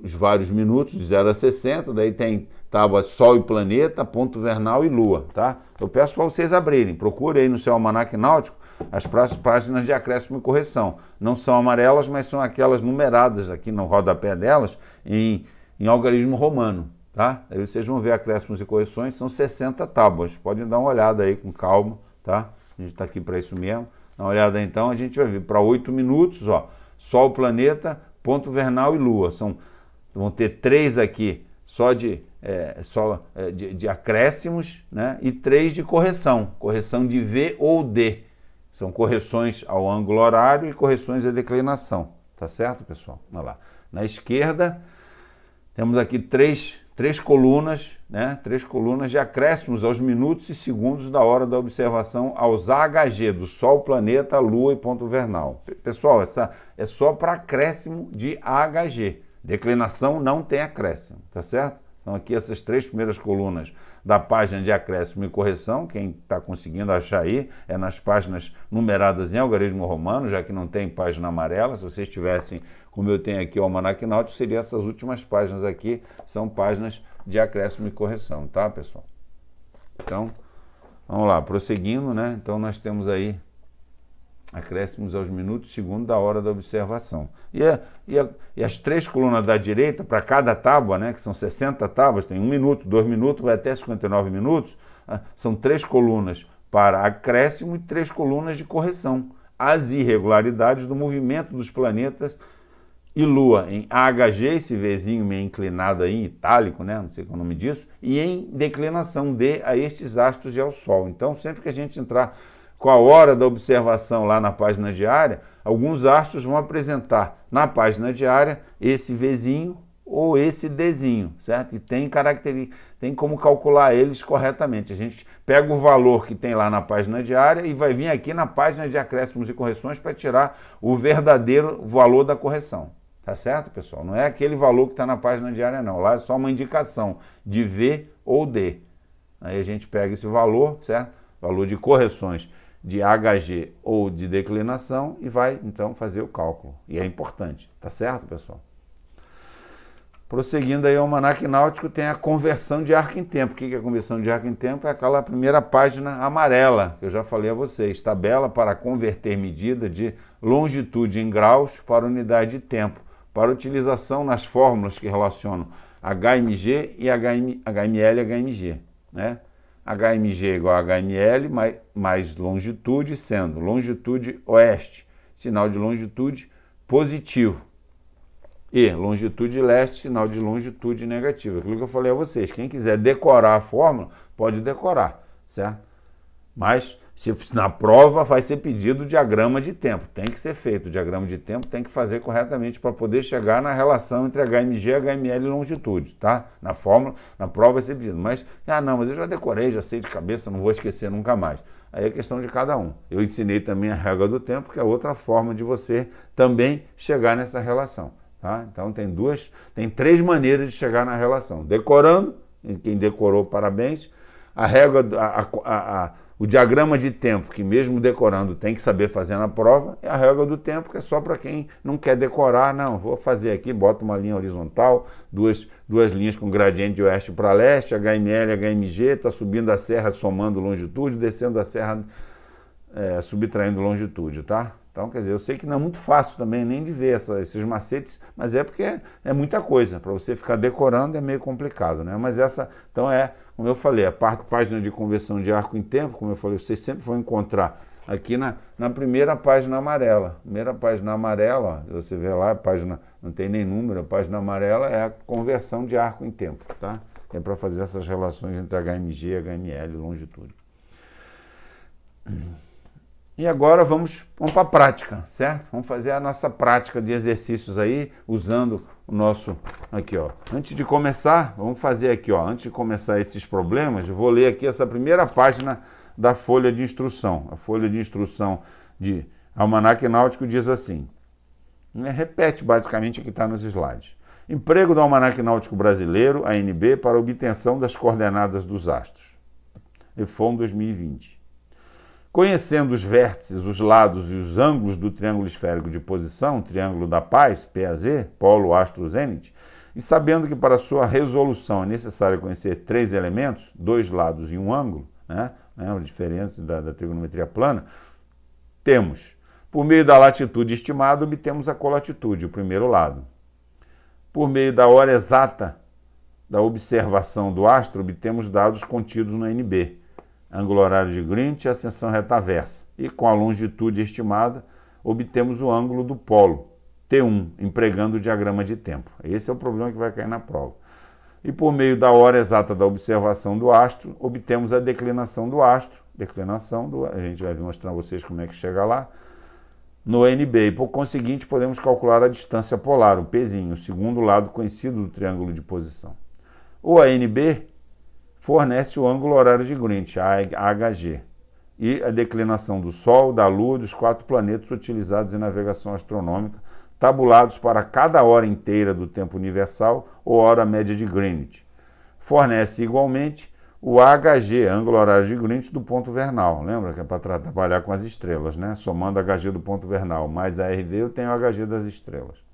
os vários minutos, de 0 a 60, daí tem tábua Sol e Planeta, ponto vernal e Lua, tá? Eu peço para vocês abrirem, procure aí no seu almanaque náutico as páginas de acréscimo e correção. Não são amarelas, mas são aquelas numeradas aqui no rodapé delas em algarismo romano. Tá? Aí vocês vão ver acréscimos e correções, são 60 tábuas. Podem dar uma olhada aí com calma, tá? A gente está aqui para isso mesmo. Dá uma olhada então, a gente vai ver para 8 minutos, ó, Sol, planeta, ponto vernal e Lua. Vão ter 3 aqui só de acréscimos, né? E 3 de correção de V ou D. São correções ao ângulo horário e correções à declinação. Tá certo, pessoal? Olha lá. Na esquerda, temos aqui três colunas, né? 3 colunas de acréscimos aos minutos e segundos da hora da observação aos AHG, do Sol, planeta, Lua e ponto vernal. Pessoal, essa é só para acréscimo de AHG. Declinação não tem acréscimo, tá certo? Então aqui essas 3 primeiras colunas da página de acréscimo e correção, quem está conseguindo achar aí, é nas páginas numeradas em algarismo romano, já que não tem página amarela. Se vocês tivessem, como eu tenho aqui o Almanac Náutico, seria essas últimas páginas aqui, são páginas de acréscimo e correção, tá, pessoal? Então, vamos lá, prosseguindo, né? Então nós temos aí acréscimos aos minutos e segundos da hora da observação. E as 3 colunas da direita, para cada tábua, né, que são 60 tábuas, tem 1 minuto, 2 minutos, vai até 59 minutos, são 3 colunas para acréscimo e 3 colunas de correção. As irregularidades do movimento dos planetas e Lua em AHG, esse Vzinho meio inclinado aí, em itálico, né, não sei qual é o nome disso, e em declinação D a estes astros e ao Sol. Então, sempre que a gente entrar com a hora da observação lá na página diária, alguns astros vão apresentar na página diária esse Vzinho ou esse Dzinho, certo? E tem como calcular eles corretamente. A gente pega o valor que tem lá na página diária e vai vir aqui na página de acréscimos e correções para tirar o verdadeiro valor da correção. Tá certo, pessoal? Não é aquele valor que está na página diária, não. Lá é só uma indicação de V ou D. Aí a gente pega esse valor, certo? Valor de correções de HG ou de declinação e vai, então, fazer o cálculo. E é importante, tá certo, pessoal? Prosseguindo aí, o Almanac Náutico tem a conversão de arco em tempo. O que é a conversão de arco em tempo? É aquela primeira página amarela, que eu já falei a vocês. Tabela para converter medida de longitude em graus para unidade de tempo, para utilização nas fórmulas que relacionam HMG e HML e HMG, né? HMG igual a HML mais longitude, sendo longitude oeste, sinal de longitude positivo. E longitude leste, sinal de longitude negativo. Aquilo que eu falei a vocês, quem quiser decorar a fórmula, pode decorar, certo? Mas se na prova vai ser pedido o diagrama de tempo, tem que ser feito. O diagrama de tempo tem que fazer corretamente para poder chegar na relação entre HMG, HML e longitude, tá? Na fórmula, na prova vai ser pedido. Mas eu já decorei, já sei de cabeça, não vou esquecer nunca mais. Aí é questão de cada um. Eu ensinei também a regra do tempo, que é outra forma de você também chegar nessa relação, tá? Então tem 3 maneiras de chegar na relação. Decorando, quem decorou, parabéns. A regra, o diagrama de tempo, que mesmo decorando tem que saber fazer na prova, é a regra do tempo, que é só para quem não quer decorar. Não, vou fazer aqui, bota uma linha horizontal, duas linhas com gradiente de oeste para leste, HML, HMG, está subindo a serra somando longitude, descendo a serra subtraindo longitude, tá? Então, quer dizer, eu sei que não é muito fácil também nem de ver esses macetes, mas é porque é muita coisa. Para você ficar decorando é meio complicado, né? Mas então como eu falei, a página de conversão de arco em tempo, como eu falei, vocês sempre vão encontrar aqui na primeira página amarela. Primeira página amarela, ó, você vê lá, a página não tem nem número, a página amarela é a conversão de arco em tempo, tá? É para fazer essas relações entre HMG, HML e longitude. E agora vamos para a prática, certo? Vamos fazer a nossa prática de exercícios aí, usando o nosso... Aqui, ó. Antes de começar, vamos fazer aqui, ó. Antes de começar esses problemas, eu vou ler aqui essa primeira página da folha de instrução. A folha de instrução de Almanac Náutico diz assim. Repete basicamente o que está nos slides. Emprego do Almanac Náutico Brasileiro, ANB, para obtenção das coordenadas dos astros. EFON 2020. Conhecendo os vértices, os lados e os ângulos do triângulo esférico de posição, triângulo da paz, PAZ, polo astro zênite, e sabendo que para sua resolução é necessário conhecer 3 elementos, 2 lados e um ângulo, né, a diferença da trigonometria plana, temos, por meio da latitude estimada, obtemos a colatitude, o primeiro lado. Por meio da hora exata da observação do astro, obtemos dados contidos no ANB, ângulo horário de Greenwich e ascensão reta-versa. E com a longitude estimada, obtemos o ângulo do polo, T1, empregando o diagrama de tempo. Esse é o problema que vai cair na prova. E por meio da hora exata da observação do astro, obtemos a declinação do astro, a gente vai mostrar a vocês como é que chega lá, no NB. E por conseguinte, podemos calcular a distância polar, o Pzinho, o segundo lado conhecido do triângulo de posição. O ANB fornece o ângulo horário de Greenwich, AHG, e a declinação do Sol, da Lua e dos 4 planetas utilizados em navegação astronômica, tabulados para cada hora inteira do tempo universal ou hora média de Greenwich. Fornece igualmente o AHG, ângulo horário de Greenwich, do ponto vernal. Lembra que é para trabalhar com as estrelas, né? Somando HG do ponto vernal mais ARV, eu tenho o HG das estrelas.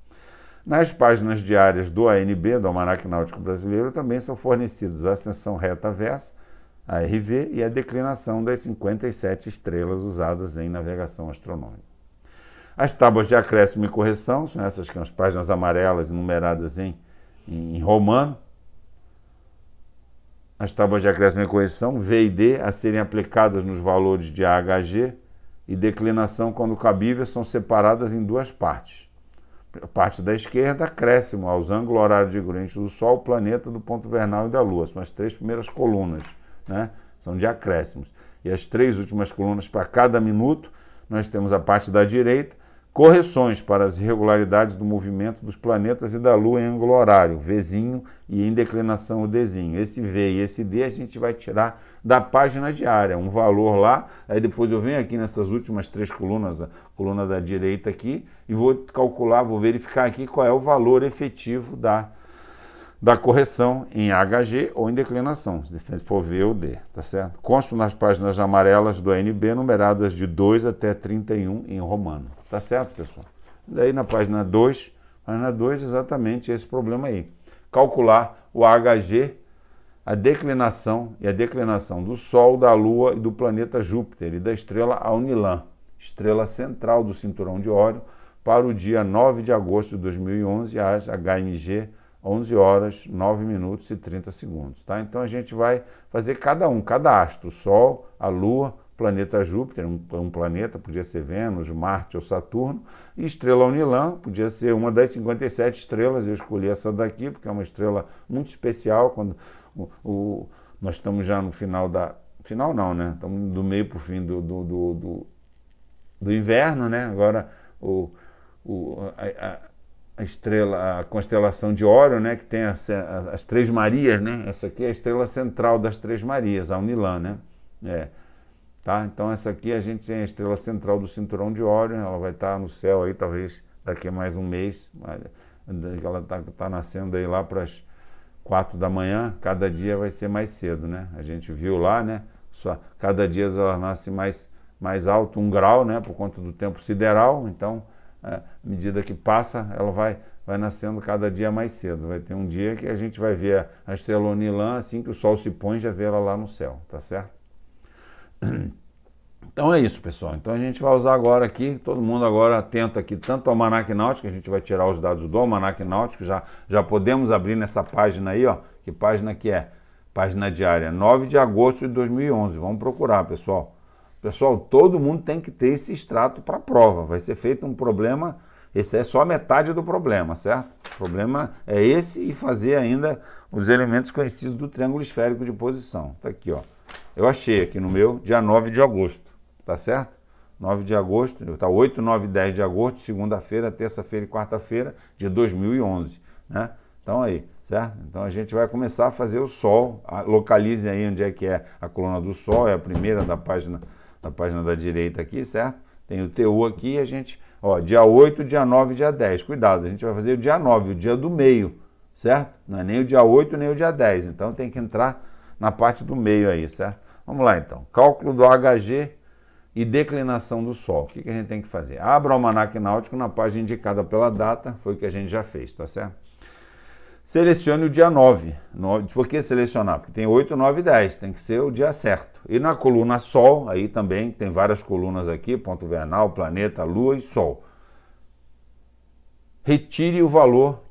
Nas páginas diárias do ANB, do Almanaque Náutico Brasileiro, também são fornecidas a ascensão reta versa, ARV, e a declinação das 57 estrelas usadas em navegação astronômica. As tábuas de acréscimo e correção, são essas que são as páginas amarelas numeradas em romano. As tábuas de acréscimo e correção, V e D, a serem aplicadas nos valores de AHG e declinação, quando cabível, são separadas em 2 partes. A parte da esquerda, acréscimo aos ângulos horários de Greenwich do Sol, planeta, do ponto vernal e da Lua. São as 3 primeiras colunas, né? São de acréscimos. E as 3 últimas colunas, para cada minuto, nós temos a parte da direita, correções para as irregularidades do movimento dos planetas e da Lua em ângulo horário, Vzinho, e em declinação o Dzinho. Esse V e esse D a gente vai tirar da página diária, um valor lá, aí depois eu venho aqui nessas últimas 3 colunas, a coluna da direita aqui, e vou calcular, vou verificar aqui qual é o valor efetivo da correção em HG ou em declinação, se for V ou D, tá certo? Consto nas páginas amarelas do ANB, numeradas de 2 até 31 em romano, tá certo, pessoal? Daí na página 2, exatamente esse problema aí. Calcular o HG, a declinação e a declinação do Sol, da Lua e do planeta Júpiter e da estrela Alnilam, estrela central do cinturão de Órion, para o dia 9 de agosto de 2011, às HMG 11 horas, 9 minutos e 30 segundos. Tá? Então a gente vai fazer cada astro, o Sol, a Lua, planeta Júpiter, um planeta, podia ser Vênus, Marte ou Saturno, e estrela Alnilam, podia ser uma das 57 estrelas, eu escolhi essa daqui, porque é uma estrela muito especial, quando nós estamos já no final final não, né? Estamos do meio para o fim do inverno, né? Agora a estrela, a constelação de Órion, né, que tem as 3 Marias, né? Essa aqui é a estrela central das 3 Marias, a Alnilam, né? Tá? Então essa aqui a gente tem a estrela central do cinturão de Órion, ela vai estar no céu aí talvez daqui a mais um mês, ela tá nascendo aí lá para as 4 da manhã, cada dia vai ser mais cedo, né? A gente viu lá, né? Cada dia ela nasce mais alto, 1 grau, né? Por conta do tempo sideral, então à medida que passa, ela vai nascendo cada dia mais cedo. Vai ter um dia que a gente vai ver a estrela Alnilam, assim que o Sol se põe, já vê ela lá no céu, tá certo? Então é isso, pessoal. Então a gente vai usar agora aqui, todo mundo agora atento aqui, tanto ao Almanaque Náutico, a gente vai tirar os dados do Almanaque Náutico, já podemos abrir nessa página aí, ó. Que página que é? Página diária, 9 de agosto de 2011. Vamos procurar, pessoal. Pessoal, todo mundo tem que ter esse extrato para a prova. Vai ser feito um problema, esse é só a metade do problema, certo? O problema é esse e fazer ainda os elementos conhecidos do triângulo esférico de posição. Tá aqui, ó. Eu achei aqui no meu, dia 9 de agosto, tá certo? 9 de agosto, tá 8, 9 e 10 de agosto, segunda-feira, terça-feira e quarta-feira de 2011, né? Então aí, certo? Então a gente vai começar a fazer o Sol, localize aí onde é que é a coluna do Sol, é a primeira da página da direita aqui, certo? Tem o TU aqui, a gente, ó, dia 8, dia 9 e dia 10, cuidado, a gente vai fazer o dia 9, o dia do meio, certo? Não é nem o dia 8, nem o dia 10, então tem que entrar na parte do meio aí, certo? Vamos lá então, cálculo do HG e declinação do Sol. O que a gente tem que fazer? Abra o Almanaque Náutico na página indicada pela data, foi o que a gente já fez, tá certo? Selecione o dia 9. Por que selecionar? Porque tem 8, 9 e 10, tem que ser o dia certo. E na coluna Sol, aí também tem várias colunas aqui, ponto vernal, planeta, Lua e Sol. Tire o valor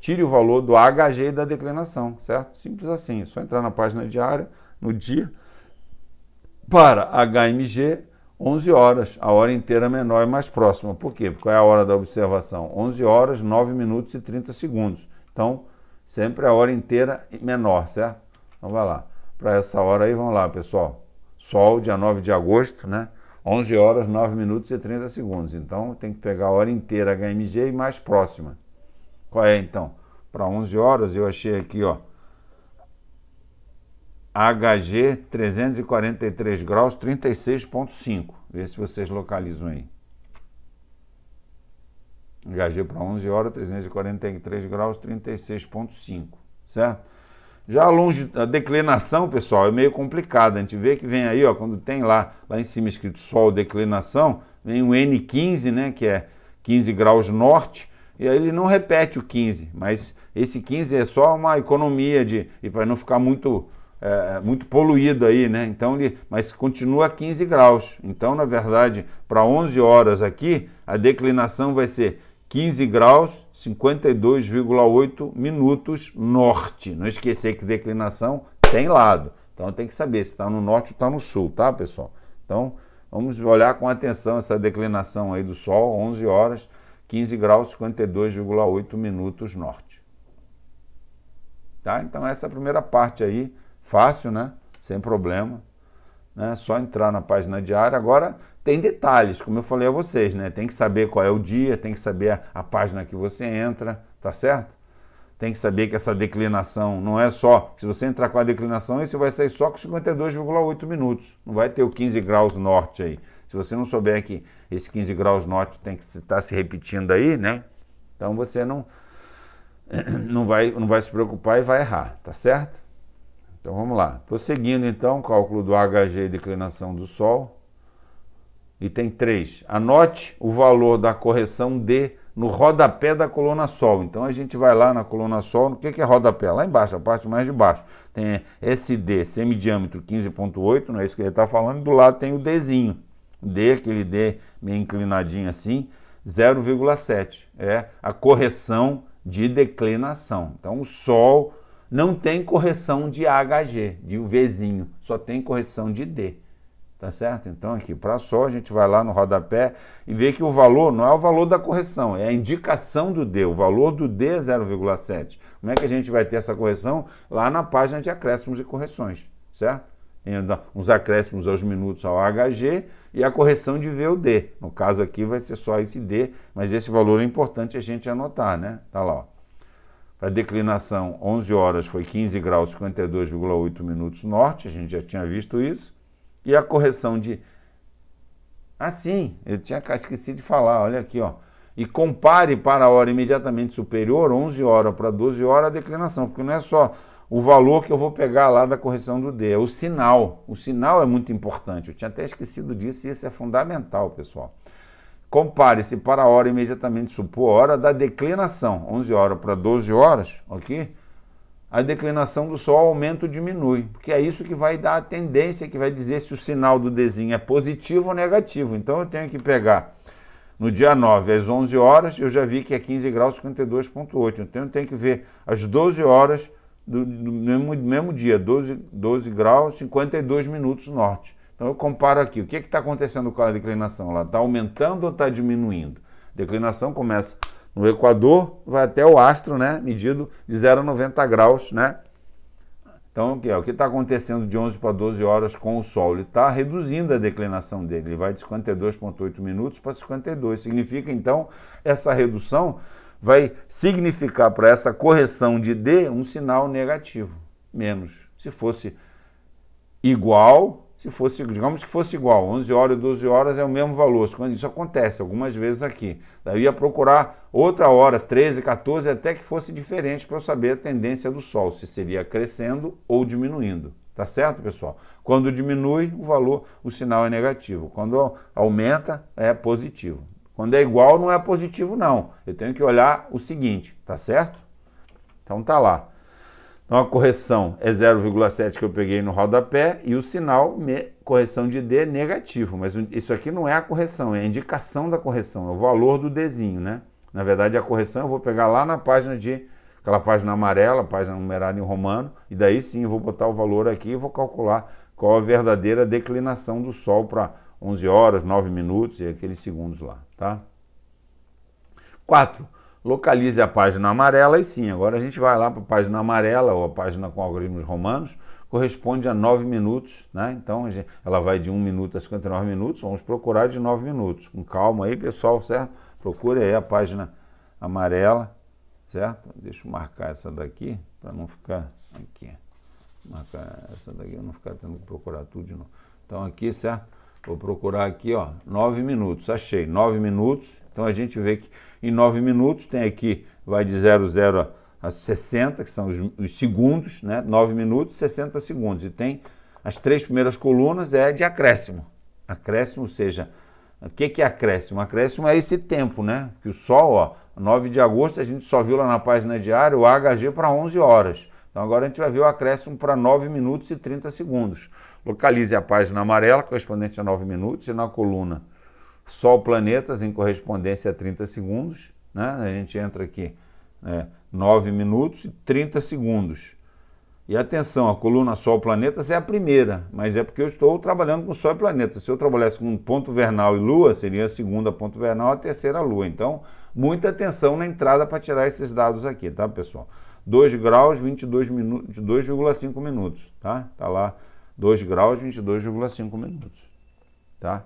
do HG e da declinação, certo? Simples assim, é só entrar na página diária, no dia, para HMG, 11 horas, a hora inteira menor e mais próxima. Por quê? Porque qual é a hora da observação? 11 horas, 9 minutos e 30 segundos. Então, sempre a hora inteira menor, certo? Então vai lá. Para essa hora aí, vamos lá, pessoal. Sol, dia 9 de agosto, né? 11 horas, 9 minutos e 30 segundos. Então, tem que pegar a hora inteira HMG e mais próxima. Qual é, então? Para 11 horas, eu achei aqui, ó. HG 343 graus, 36,5. Vê se vocês localizam aí. HG para 11 horas, 343 graus, 36,5. Certo? Já longe, a declinação, pessoal, é meio complicado. A gente vê que vem aí, ó, quando tem lá em cima escrito Sol, declinação, vem o N15, né, que é 15 graus norte, e aí ele não repete o 15, mas esse 15 é só uma economia e para não ficar muito poluído aí, né? Então mas continua 15 graus. Então, na verdade, para 11 horas aqui, a declinação vai ser 15 graus, 52,8 minutos norte. Não esquecer que declinação tem lado. Então tem que saber se está no norte ou está no sul, tá, pessoal? Então vamos olhar com atenção essa declinação aí do Sol, 11 horas, 15 graus, 52,8 minutos norte. Tá? Então essa é a primeira parte aí. Fácil, né? Sem problema, né? Só entrar na página diária. Agora tem detalhes, como eu falei a vocês, né? Tem que saber qual é o dia, tem que saber a página que você entra, tá certo? Tem que saber que essa declinação não é só, se você entrar com a declinação, você vai sair só com 52,8 minutos, não vai ter o 15 graus norte aí. Se você não souber que esse 15 graus norte tem que estar se repetindo aí, né? Então você não vai se preocupar e vai errar, tá certo? Então vamos lá, prosseguindo então, cálculo do HG e declinação do Sol. Item 3, anote o valor da correção D no rodapé da coluna Sol. Então a gente vai lá na coluna Sol, o que é rodapé? Lá embaixo, a parte mais de baixo. Tem SD, semidiâmetro 15,8, não é isso que ele está falando, do lado tem o Dzinho. D, aquele D meio inclinadinho assim, 0,7. É a correção de declinação. Então o Sol não tem correção de HG, de Vzinho, só tem correção de D, tá certo? Então aqui para Sol a gente vai lá no rodapé e vê que o valor não é o valor da correção, é a indicação do D, o valor do D é 0,7. Como é que a gente vai ter essa correção? Lá na página de acréscimos e correções, certo? Os acréscimos aos minutos ao HG e a correção de V ou D. No caso aqui vai ser só esse D, mas esse valor é importante a gente anotar, né? Tá lá, ó. A declinação 11 horas foi 15 graus 52,8 minutos norte, a gente já tinha visto isso. E a correção de... eu tinha esquecido de falar, olha aqui, ó. E compare para a hora imediatamente superior, 11 horas para 12 horas, a declinação, porque não é só o valor que eu vou pegar lá da correção do D, é o sinal. O sinal é muito importante, eu tinha até esquecido disso e isso é fundamental, pessoal. Compare-se para a hora imediatamente supor, hora da declinação, 11 horas para 12 horas, ok? A declinação do Sol aumenta ou diminui, porque é isso que vai dar a tendência, que vai dizer se o sinal do Dzinho é positivo ou negativo. Então eu tenho que pegar no dia 9 às 11 horas, eu já vi que é 15 graus 52,8. Então eu tenho que ver às 12 horas do mesmo dia, 12 graus 52 minutos norte. Então eu comparo aqui, o que está acontecendo com a declinação? Ela está aumentando ou está diminuindo? A declinação começa no Equador, vai até o astro, né, medido de 0 a 90 graus, né? Então o que está acontecendo de 11 para 12 horas com o Sol? Ele está reduzindo a declinação dele, ele vai de 52,8 minutos para 52. Significa então, essa redução vai significar para essa correção de D um sinal negativo, menos. Se fosse igual, digamos que fosse igual, 11 horas e 12 horas é o mesmo valor. Quando isso acontece algumas vezes aqui, daí eu ia procurar outra hora, 13, 14, até que fosse diferente para eu saber a tendência do Sol, se seria crescendo ou diminuindo. Tá certo, pessoal? Quando diminui, o valor, o sinal é negativo. Quando aumenta, é positivo. Quando é igual, não é positivo, não. Eu tenho que olhar o seguinte, tá certo? Então tá lá. Então a correção é 0,7 que eu peguei no rodapé e o sinal, correção de D, negativo. Mas isso aqui não é a correção, é a indicação da correção, é o valor do Dzinho, né? Na verdade a correção eu vou pegar lá na página aquela página amarela, página numerada em romano, e daí sim eu vou botar o valor aqui e vou calcular qual a verdadeira declinação do Sol para 11 horas, 9 minutos e aqueles segundos lá, tá? 4. Localize a página amarela e sim, agora a gente vai lá para a página amarela ou a página com algoritmos romanos, corresponde a 9 minutos, né? Então ela vai de 1 minuto a 59 minutos, vamos procurar de 9 minutos. Com calma aí, pessoal, certo? Procure aí a página amarela, certo? Deixa eu marcar essa daqui para não ficar aqui. Marcar essa daqui, para não ficar tendo que procurar tudo de novo. Então aqui, certo? Vou procurar aqui, ó, 9 minutos. Achei, 9 minutos. Então a gente vê que em 9 minutos tem aqui, vai de 00 a 60, que são os segundos, né? 9 minutos, 60 segundos. E tem as 3 primeiras colunas é de acréscimo. Acréscimo, ou seja, o que é acréscimo? Acréscimo é esse tempo, né? Que o Sol, ó, 9 de agosto, a gente só viu lá na página diária o AHG para 11 horas. Então agora a gente vai ver o acréscimo para 9 minutos e 30 segundos. Localize a página amarela, correspondente a 9 minutos, e na coluna Sol, planetas, em correspondência a 30 segundos. Né? A gente entra aqui, 9 minutos e 30 segundos. E atenção, a coluna Sol, planetas é a primeira, mas é porque eu estou trabalhando com Sol e planetas. Se eu trabalhasse com ponto vernal e Lua, seria a segunda ponto vernal, a terceira Lua. Então, muita atenção na entrada para tirar esses dados aqui, tá, pessoal? 2 graus, 22,5 minutos, tá? Tá lá, 2 graus, 22,5 minutos, tá?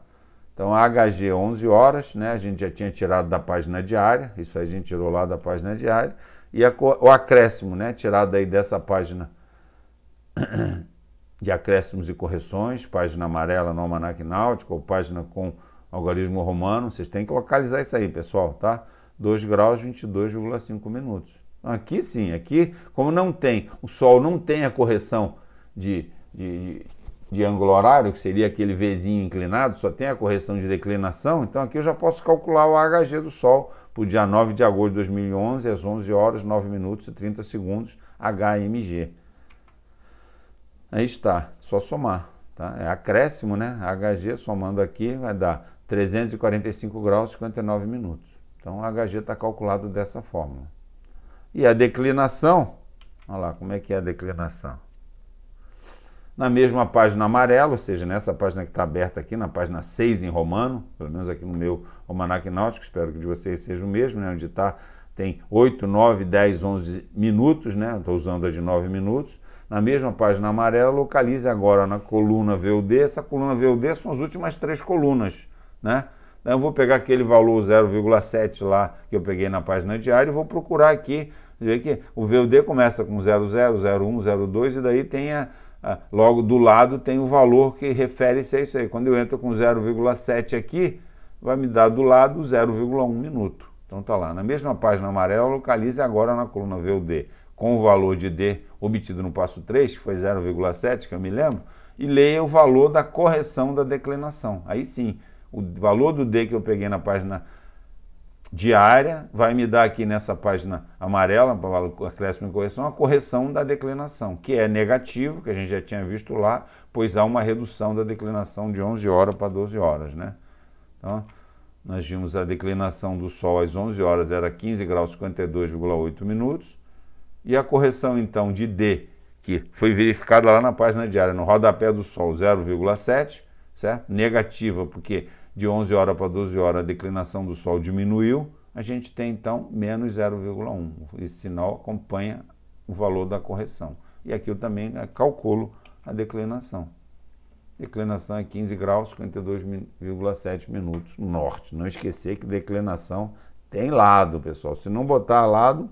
Então, a HG 11 horas, né? A gente já tinha tirado da página diária, isso aí a gente tirou lá da página diária, e o acréscimo, né? Tirado aí dessa página de acréscimos e correções, página amarela no Almanaque Náutico, ou página com algarismo romano, vocês têm que localizar isso aí, pessoal, tá? 2 graus, 22,5 minutos. Aqui sim, aqui, como não tem, o Sol não tem a correção de ângulo horário, que seria aquele Vzinho inclinado, só tem a correção de declinação, então aqui eu já posso calcular o AHG do Sol para o dia 9 de agosto de 2011, às 11 horas, 9 minutos e 30 segundos, HMG. Aí está, só somar, tá? É acréscimo, né? HG somando aqui vai dar 345 graus e 59 minutos. Então o HG está calculado dessa fórmula. E a declinação, olha lá como é que é a declinação. Na mesma página amarela, ou seja, nessa página que está aberta aqui, na página 6 em romano, pelo menos aqui no meu Almanaque Náutico, espero que de vocês seja o mesmo, né? Onde está, tem 8, 9, 10, 11 minutos, né? Estou usando a de 9 minutos. Na mesma página amarela, localize agora na coluna VUD. Essa coluna VUD são as últimas 3 colunas, né? Então, eu vou pegar aquele valor 0,7 lá que eu peguei na página diária e vou procurar aqui, ver que o VUD começa com 00, 01, 02 e daí tem logo do lado tem o valor que refere-se a isso aí. Quando eu entro com 0,7 aqui, vai me dar do lado 0,1 minuto. Então tá lá, na mesma página amarela, localize agora na coluna VUD com o valor de D obtido no passo 3, que foi 0,7, que eu me lembro, e leia o valor da correção da declinação. Aí sim, o valor do D que eu peguei na página diária vai me dar aqui nessa página amarela, para acréscimo e correção, a correção da declinação, que é negativo, que a gente já tinha visto lá, pois há uma redução da declinação de 11 horas para 12 horas, né? Então, nós vimos a declinação do Sol às 11 horas era 15 graus 52,8 minutos, e a correção então de D, que foi verificada lá na página diária, no rodapé do Sol, 0,7, certo? Negativa, porque de 11 horas para 12 horas a declinação do Sol diminuiu, a gente tem então menos 0,1. Esse sinal acompanha o valor da correção. E aqui eu também calculo a declinação. Declinação é 15 graus, 52,7 minutos norte. Não esquecer que declinação tem lado, pessoal. Se não botar lado,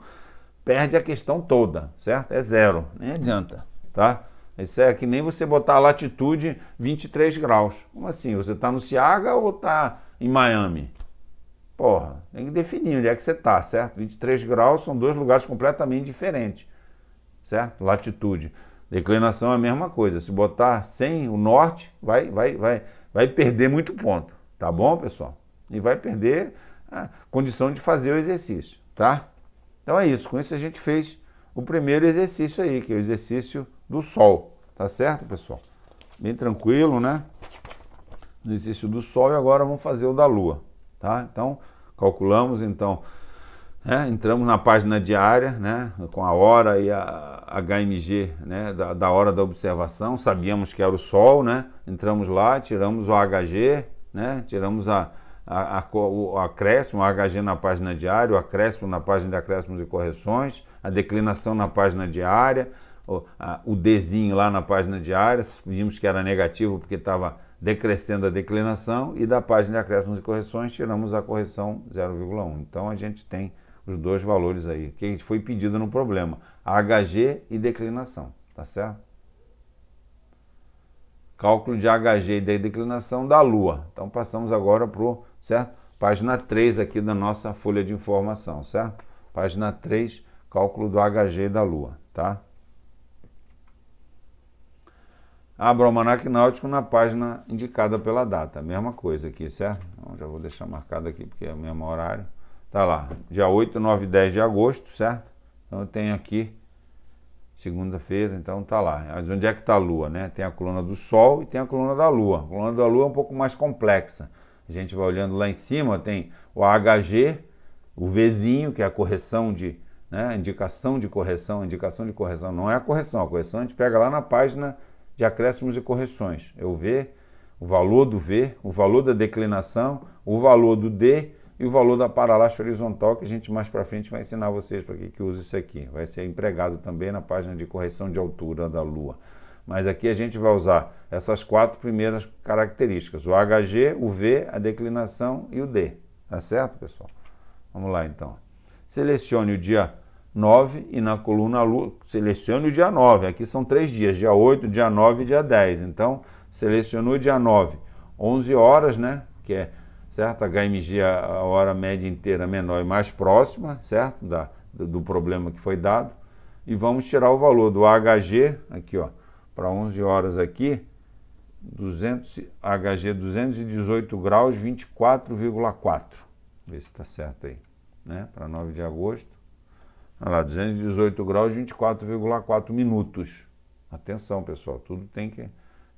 perde a questão toda, certo? É zero, nem adianta, tá? Isso é que nem você botar a latitude 23 graus. Como assim? Você está no Ciaga ou está em Miami? Porra, tem que definir onde é que você está, certo? 23 graus são 2 lugares completamente diferentes, certo? Latitude. Declinação é a mesma coisa. Se botar sem o norte, vai perder muito ponto, tá bom, pessoal? E vai perder a condição de fazer o exercício, tá? Então é isso. Com isso a gente fez o primeiro exercício aí, que é o exercício do Sol, tá certo, pessoal? Bem tranquilo, né? No exercício do Sol, e agora vamos fazer o da Lua, tá? Então, calculamos, então, entramos na página diária, né? Com a hora e a HMG, né? Da hora da observação, sabíamos que era o Sol, né? Entramos lá, tiramos o HG, né? Tiramos o acréscimo, o HG na página diária, o acréscimo na página de acréscimos e correções, a declinação na página diária, o Dzinho lá na página diária, vimos que era negativo porque estava decrescendo a declinação, e da página de acréscimos e correções tiramos a correção 0,1. Então a gente tem os dois valores aí, que foi pedido no problema, HG e declinação, tá certo? Cálculo de HG e de declinação da Lua. Então passamos agora para o, certo? Página 3 aqui da nossa folha de informação, certo? Página 3, cálculo do HG da Lua, tá? Abra o almanaque náutico na página indicada pela data, mesma coisa aqui, certo? Então já vou deixar marcado aqui porque é o mesmo horário. Tá lá, dia 8, 9 e 10 de agosto, certo? Então eu tenho aqui segunda-feira, então tá lá. Mas onde é que tá a Lua, né? Tem a coluna do Sol e tem a coluna da Lua. A coluna da Lua é um pouco mais complexa. A gente vai olhando lá em cima, tem o HG, o Vzinho, que é a correção de, né? Indicação de correção não é a correção a gente pega lá na página de acréscimos e correções. É o V, o valor do V, o valor da declinação, o valor do D e o valor da paralaxe horizontal, que a gente mais para frente vai ensinar vocês para que usa isso aqui. Vai ser empregado também na página de correção de altura da Lua. Mas aqui a gente vai usar essas 4 primeiras características: o HG, o V, a declinação e o D. Tá certo, pessoal? Vamos lá, então. Selecione o dia 9 e na coluna Lua, selecione o dia 9. Aqui são 3 dias, dia 8, dia 9 e dia 10. Então, selecionou o dia 9, 11 horas, né? Que é, certo? HMG, a hora média inteira menor e mais próxima, certo? Do problema que foi dado. E vamos tirar o valor do HG, aqui, ó, para 11 horas aqui, HG 218 graus, 24,4. Vê se está certo aí, né? Para 9 de agosto. Olha lá, 218 graus, 24,4 minutos. Atenção, pessoal, tudo tem que...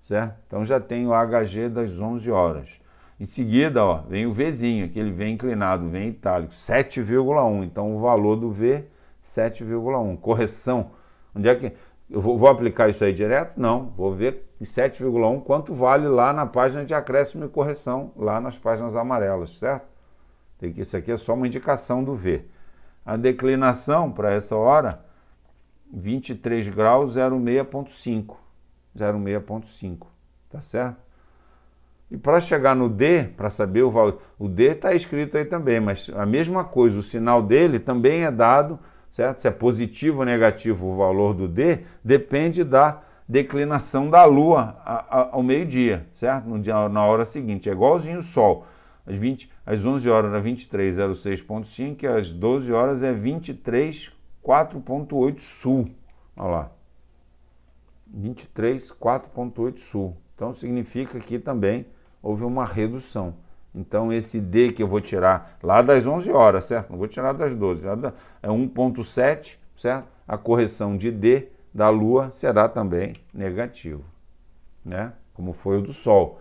Certo? Então já tem o HG das 11 horas. Em seguida, ó, vem o Vzinho, que ele vem inclinado, vem itálico, 7,1. Então o valor do V, 7,1. Correção. Onde é que... Eu vou aplicar isso aí direto? Não. Vou ver 7,1 quanto vale lá na página de acréscimo e correção, lá nas páginas amarelas, certo? Tem que, isso aqui é só uma indicação do V. A declinação para essa hora, 23 graus, 06,5. 06,5. Tá certo? E para chegar no D, para saber o valor, o D está escrito aí também, mas a mesma coisa, o sinal dele também é dado, certo? Se é positivo ou negativo o valor do D, depende da declinação da Lua ao meio-dia, certo? Na hora seguinte, é igualzinho o Sol. Às 11 horas era 23,06,5 e às 12 horas é 23,4,8 sul. Olha lá. 23,4,8 sul. Então significa que também houve uma redução. Então esse D que eu vou tirar lá das 11 horas, certo? Não vou tirar das 12. É 1,7, certo? A correção de D da Lua será também negativo, né? Como foi o do Sol.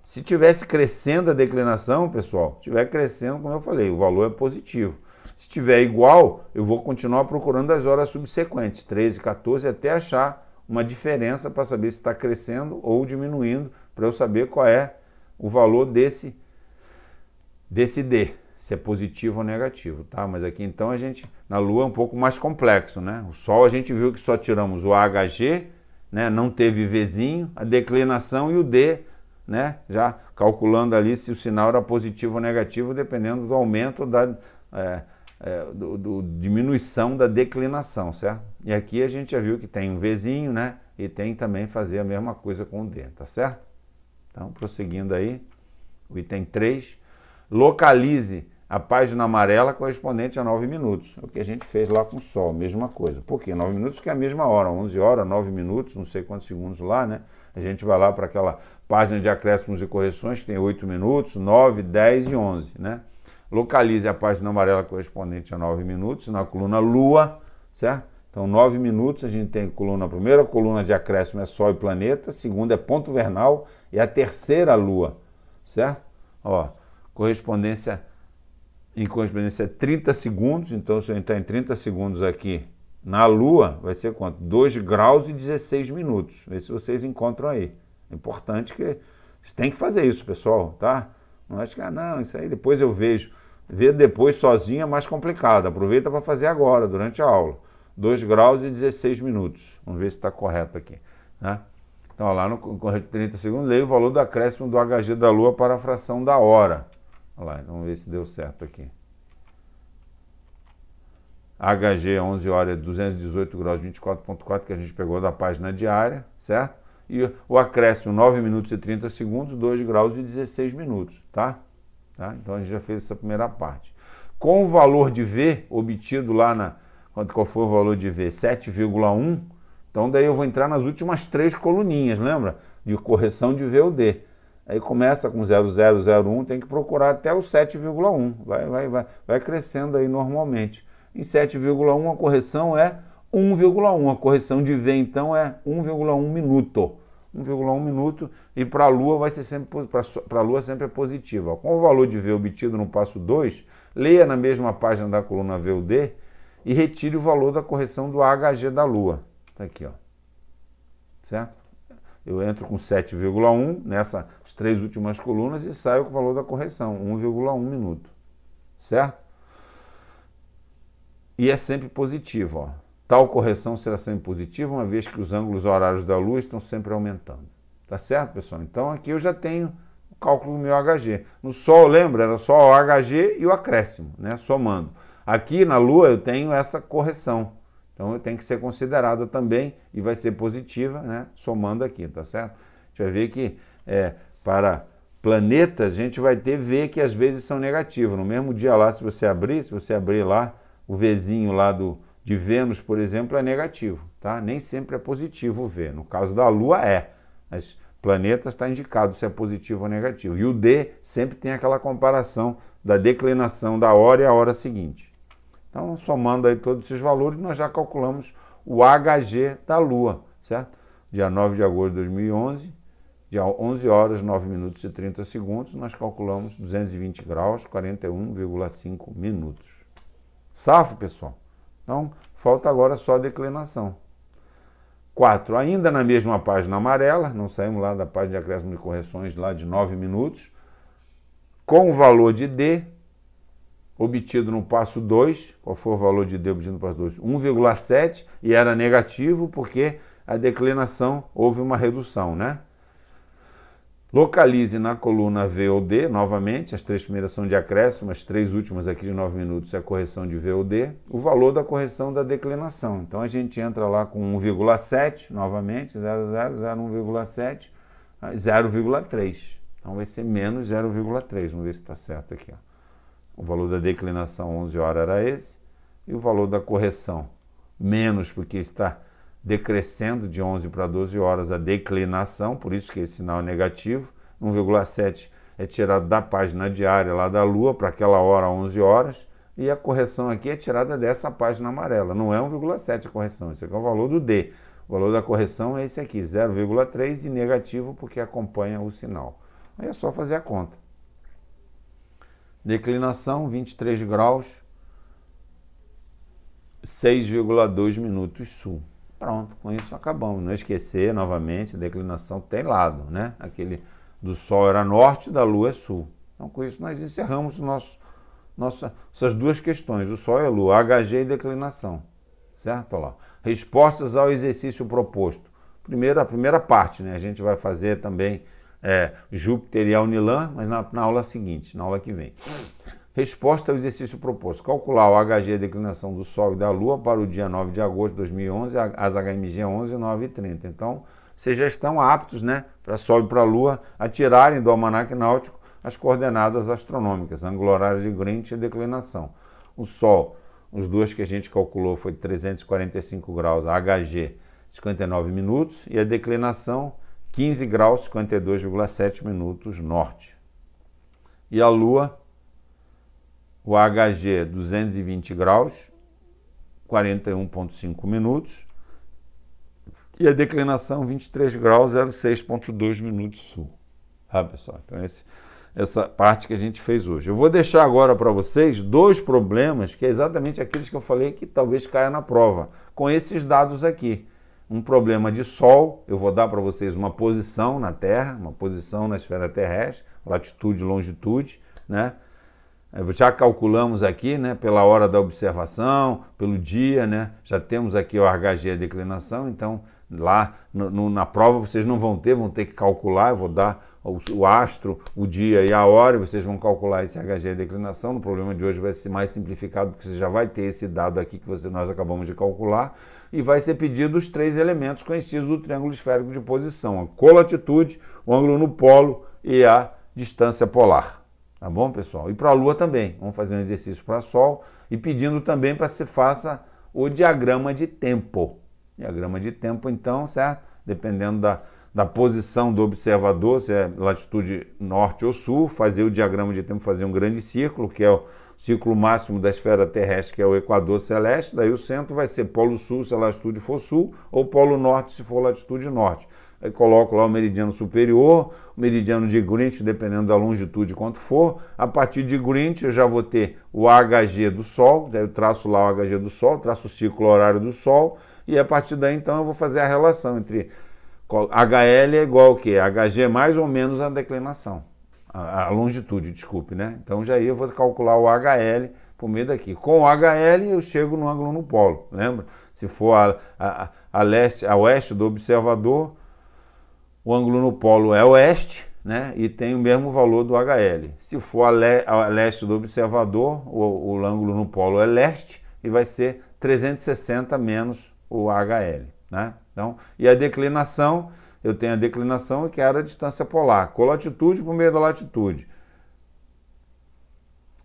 Se tivesse crescendo a declinação, pessoal, estiver crescendo, como eu falei, o valor é positivo. Se estiver igual, eu vou continuar procurando as horas subsequentes, 13, 14, até achar uma diferença para saber se está crescendo ou diminuindo, para eu saber qual é o valor desse D, se é positivo ou negativo, tá? Mas aqui então a gente, na Lua é um pouco mais complexo, né? O Sol a gente viu que só tiramos o HG, né? Não teve Vzinho, a declinação e o D, né? Já calculando ali se o sinal era positivo ou negativo, dependendo do aumento da diminuição da declinação, certo? E aqui a gente já viu que tem um Vzinho, né? E tem também fazer a mesma coisa com o D, tá certo? Então, prosseguindo aí, o item 3, localize a página amarela correspondente a 9 minutos. É o que a gente fez lá com o Sol, mesma coisa. Por quê? 9 minutos que é a mesma hora, 11 horas, 9 minutos, não sei quantos segundos lá, né? A gente vai lá para aquela página de acréscimos e correções, que tem 8 minutos, 9, 10 e 11, né? Localize a página amarela correspondente a 9 minutos, na coluna Lua, certo? Então, 9 minutos, a gente tem a primeira coluna de acréscimo é Sol e planeta, a segunda é ponto vernal e a terceira Lua, certo? Ó, correspondência é 30 segundos, então se eu entrar em 30 segundos aqui na Lua, vai ser quanto? 2 graus e 16 minutos. Vê se vocês encontram aí. É importante que Você tem que fazer isso, pessoal, tá? Não acho que, não, isso aí depois eu vejo. Ver depois sozinho é mais complicado. Aproveita para fazer agora, durante a aula. 2 graus e 16 minutos. Vamos ver se está correto aqui, né? Então, lá no 30 segundos, leia o valor do acréscimo do HG da Lua para a fração da hora. Olha lá, vamos ver se deu certo aqui. HG 11 horas, 218 graus, 24,4, que a gente pegou da página diária, certo? E o acréscimo, 9 minutos e 30 segundos, 2 graus e 16 minutos, tá? Então, a gente já fez essa primeira parte. Com o valor de V obtido lá qual foi o valor de V? 7,1. Então, daí eu vou entrar nas últimas 3 coluninhas, lembra? De correção de V ou D. Aí começa com 0,001, tem que procurar até o 7,1. Vai crescendo aí normalmente. Em 7,1 a correção é 1,1. A correção de V, então, é 1,1 minuto. 1,1 minuto, e para a Lua vai ser sempre, para a Lua sempre é positiva. Com o valor de V obtido no passo 2, leia na mesma página da coluna V ou D e retire o valor da correção do HG da Lua. Está aqui, ó. Certo? Eu entro com 7,1 nessas 3 últimas colunas e saio com o valor da correção, 1,1 minuto. Certo? E é sempre positivo, ó. Tal correção será sempre positiva, uma vez que os ângulos horários da Lua estão sempre aumentando. Tá certo, pessoal? Então, aqui eu já tenho o cálculo do meu HG. No Sol, lembra? Era só o HG e o acréscimo, né? Somando. Aqui na Lua eu tenho essa correção. Então, tem que ser considerada também e vai ser positiva, né? Somando aqui, tá certo? A gente vai ver que para planetas, a gente vai ter V que às vezes são negativos. No mesmo dia lá, se você abrir lá, o Vzinho lá de Vênus, por exemplo, é negativo, tá? Nem sempre é positivo o V. No caso da Lua mas planetas está indicado se é positivo ou negativo. E o D sempre tem aquela comparação da declinação da hora e a hora seguinte. Então, somando aí todos esses valores, nós já calculamos o HG da Lua, certo? Dia 9 de agosto de 2011, dia 11 horas, 9 minutos e 30 segundos, nós calculamos 220 graus, 41,5 minutos. Safo, pessoal? Então, falta agora só a declinação. 4. Ainda na mesma página amarela, não saímos lá da página de acréscimo de correções lá de 9 minutos, com o valor de D, obtido no passo 2, qual foi o valor de D obtido no passo 2? 1,7, e era negativo porque a declinação houve uma redução, né? Localize na coluna V ou D, novamente, as 3 primeiras são de acréscimo, as 3 últimas aqui de 9 minutos é a correção de V ou D, o valor da correção da declinação. Então a gente entra lá com 1,7, novamente, 0,7, 0,3. Então vai ser menos 0,3, vamos ver se está certo aqui, ó. O valor da declinação 11 horas era esse, e o valor da correção, menos porque está decrescendo de 11 para 12 horas a declinação, por isso que esse sinal é negativo. 1,7 é tirado da página diária lá da Lua para aquela hora, 11 horas, e a correção aqui é tirada dessa página amarela. Não é 1,7 a correção, esse aqui é o valor do D. O valor da correção é esse aqui, 0,3, e negativo porque acompanha o sinal. Aí é só fazer a conta. Declinação, 23 graus, 6,2 minutos sul. Pronto, com isso acabamos. Não esquecer, novamente, a declinação tem lado, né? Aquele do Sol era norte, da Lua é sul. Então, com isso, nós encerramos essas 2 questões, o Sol e a Lua, HG e declinação. Certo? Olha lá. Respostas ao exercício proposto. A primeira parte, né? A gente vai fazer também Júpiter e Alnilan, mas na aula seguinte, na aula que vem. Resposta ao exercício proposto. Calcular o HG, a declinação do Sol e da Lua para o dia 9 de agosto de 2011, as HMG 11, 9 e 30. Então, vocês já estão aptos, né, para Sol e para a Lua, a tirarem do almanaque náutico as coordenadas astronômicas, ângulo horário de Greenwich e declinação. O Sol, os 2 que a gente calculou foi 345 graus, a HG 59 minutos e a declinação 15 graus, 52,7 minutos norte. E a Lua, o HG 220 graus, 41,5 minutos, e a declinação 23 graus, 06,2 minutos sul. Tá, pessoal? Então essa parte que a gente fez hoje. Eu vou deixar agora para vocês 2 problemas, que é exatamente aqueles que eu falei que talvez caia na prova, com esses dados aqui. um problema de Sol, eu vou dar para vocês uma posição na Terra, uma posição na esfera terrestre, latitude e longitude, né? Já calculamos aqui, né, pela hora da observação, pelo dia, né, já temos aqui o HG, a declinação, então lá na prova vocês não vão ter que calcular, eu vou dar o astro, o dia e a hora, e vocês vão calcular esse HG, a declinação. No problema de hoje vai ser mais simplificado, porque você já vai ter esse dado aqui que nós acabamos de calcular, e vai ser pedido os 3 elementos conhecidos do triângulo esférico de posição: a colatitude, o ângulo no polo e a distância polar. Tá bom, pessoal? E para a Lua também. Vamos fazer um exercício para Sol e pedindo também para que você faça o diagrama de tempo. Diagrama de tempo, então, certo? Dependendo da posição do observador, se é latitude norte ou sul, fazer o diagrama de tempo, fazer um grande círculo, que é o círculo máximo da esfera terrestre, que é o equador celeste. Daí o centro vai ser polo sul, se a latitude for sul, ou polo norte, se for latitude norte. Aí coloco lá o meridiano superior, o meridiano de Greenwich, dependendo da longitude quanto for. A partir de Greenwich eu já vou ter o HG do Sol, daí eu traço lá o HG do Sol, traço o ciclo horário do Sol, e a partir daí então eu vou fazer a relação entre HL é igual ao quê? HG mais ou menos a declinação, a longitude, desculpe, né? Então já aí eu vou calcular o HL por meio daqui. Com o HL eu chego no ângulo no polo, lembra? Se for a oeste do observador, o ângulo no polo é oeste, né? E tem o mesmo valor do HL. Se for a leste do observador, o ângulo no polo é leste e vai ser 360 menos o HL, né? Então, e a declinação, eu tenho a declinação que era a distância polar, colatitude por meio da latitude.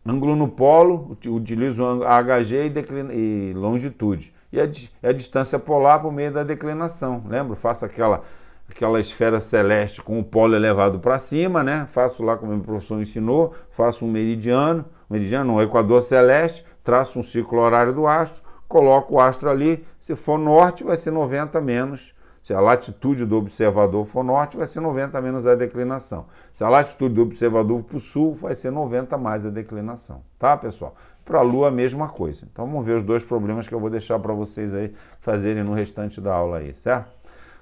Ângulo no polo, utilizo HG e longitude. E a distância polar por meio da declinação. Lembra? Faço aquela esfera celeste com o polo elevado para cima, né? Faço lá como o professor ensinou, faço um meridiano, o equador celeste, traço um ciclo horário do astro, coloco o astro ali. Se for norte, vai ser 90 menos. Se a latitude do observador for norte, vai ser 90 menos a declinação. Se a latitude do observador for sul, vai ser 90 mais a declinação. Tá, pessoal? Para a Lua, a mesma coisa. Então, vamos ver os 2 problemas que eu vou deixar para vocês aí fazerem no restante da aula aí, certo?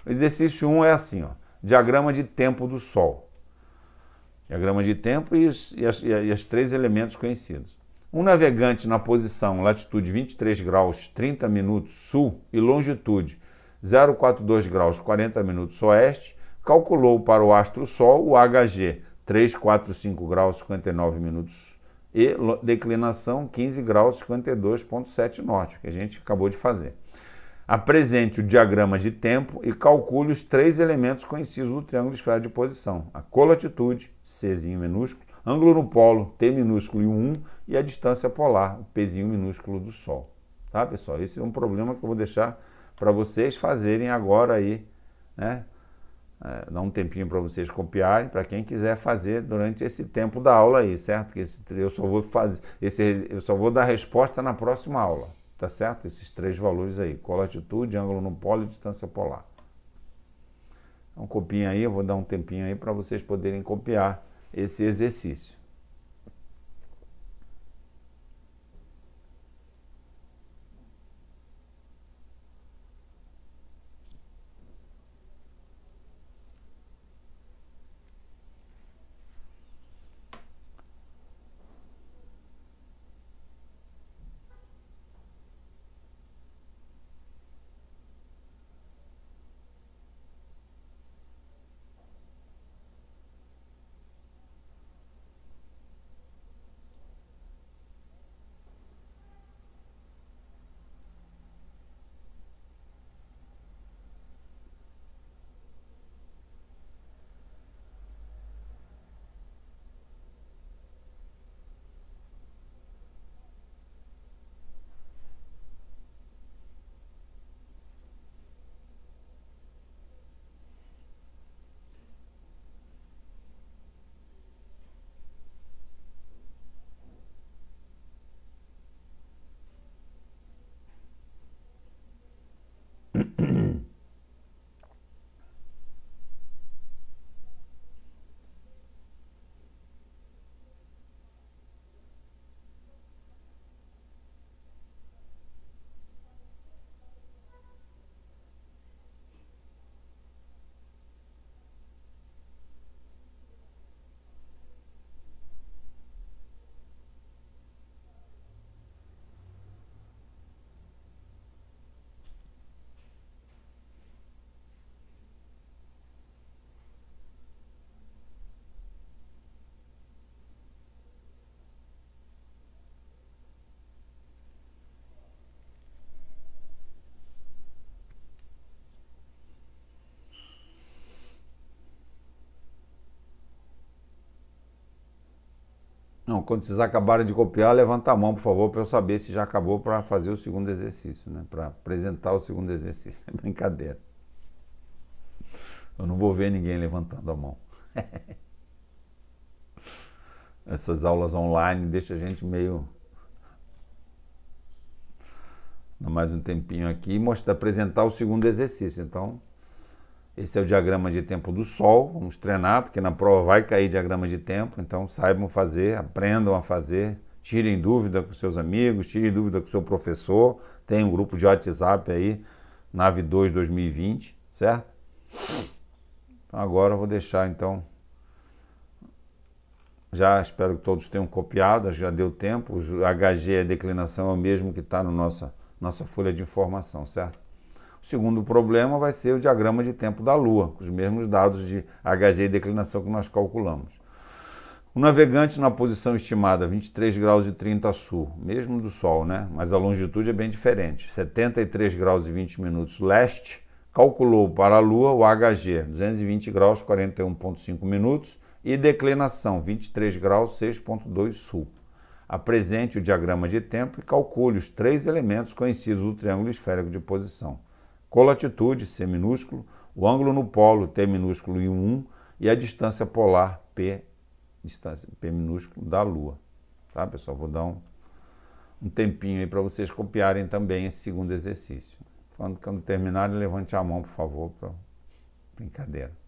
O exercício 1 é assim, ó, diagrama de tempo do Sol. Diagrama de tempo e os 3 elementos conhecidos. Um navegante na posição latitude 23 graus 30 minutos sul e longitude 042 graus 40 minutos oeste, calculou para o astro Sol o HG 345 graus 59 minutos e declinação 15 graus 52,7 norte, que a gente acabou de fazer. Apresente o diagrama de tempo e calcule os 3 elementos conhecidos do triângulo esférico de posição: a colatitude, Czinho minúsculo, ângulo no polo, T minúsculo e 1, e a distância polar, o Pzinho minúsculo do Sol. Tá, pessoal? Esse é um problema que eu vou deixar para vocês fazerem agora aí, né? Dá um tempinho para vocês copiarem, para quem quiser fazer durante esse tempo da aula aí, certo? Que eu só vou dar resposta na próxima aula. Tá certo? Esses 3 valores aí, colatitude, ângulo no polo e distância polar. Então copiem aí, eu vou dar um tempinho aí para vocês poderem copiar esse exercício. Não, quando vocês acabarem de copiar, levanta a mão, por favor, para eu saber se já acabou para fazer o segundo exercício, né? Para apresentar o segundo exercício. É brincadeira. Eu não vou ver ninguém levantando a mão. Essas aulas online deixam a gente meio... Dá mais um tempinho aqui e apresentar o segundo exercício. Então, esse é o diagrama de tempo do Sol. Vamos treinar, porque na prova vai cair diagrama de tempo. Então, saibam fazer, aprendam a fazer. Tirem dúvida com seus amigos, tirem dúvida com seu professor. Tem um grupo de WhatsApp aí, Nave 2 2020, certo? Então, agora eu vou deixar, então... Já espero que todos tenham copiado, já deu tempo. O HG, a declinação, é o mesmo que está na nossa folha de informação, certo? O segundo problema vai ser o diagrama de tempo da Lua, com os mesmos dados de HG e declinação que nós calculamos. O navegante na posição estimada 23 graus e 30 sul, mesmo do Sol, né? Mas a longitude é bem diferente. 73 graus e 20 minutos leste, calculou para a Lua o HG, 220 graus 41,5 minutos, e declinação 23 graus 6,2 sul. Apresente o diagrama de tempo e calcule os três elementos conhecidos do triângulo esférico de posição. Colatitude, C minúsculo, o ângulo no polo, T minúsculo e 1, e a distância polar, P minúsculo, da Lua. Tá, pessoal? Vou dar um tempinho aí para vocês copiarem também esse segundo exercício. Quando terminarem, levante a mão, por favor, para brincadeira.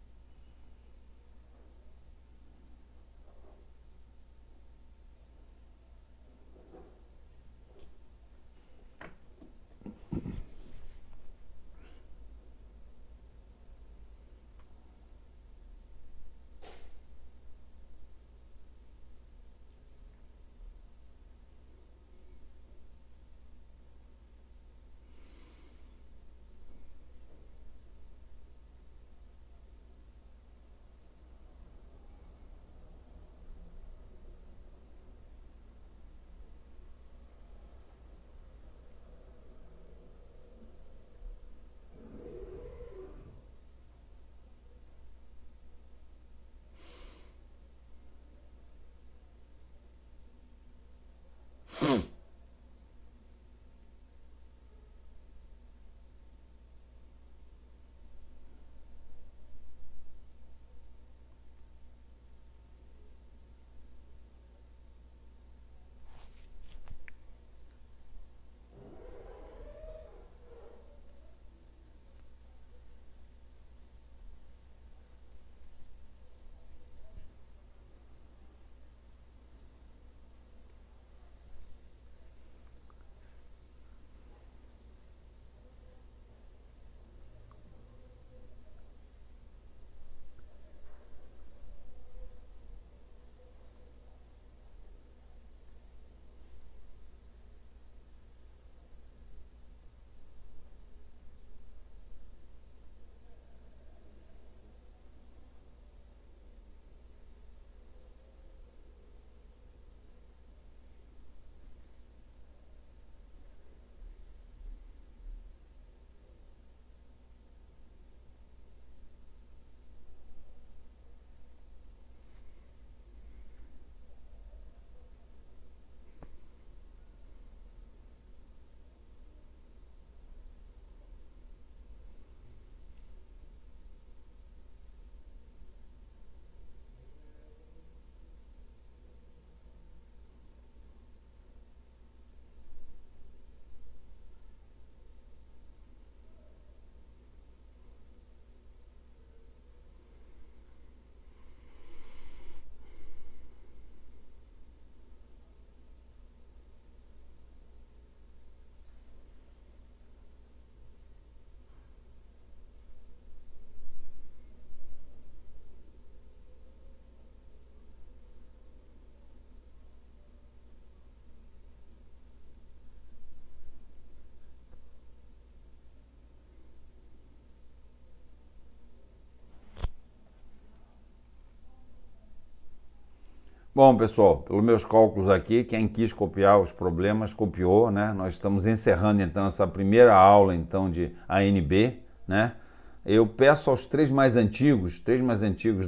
Bom, pessoal, pelos meus cálculos aqui, quem quis copiar os problemas, copiou, né? Nós estamos encerrando, então, essa primeira aula, então, de ANB, né? Eu peço aos três mais antigos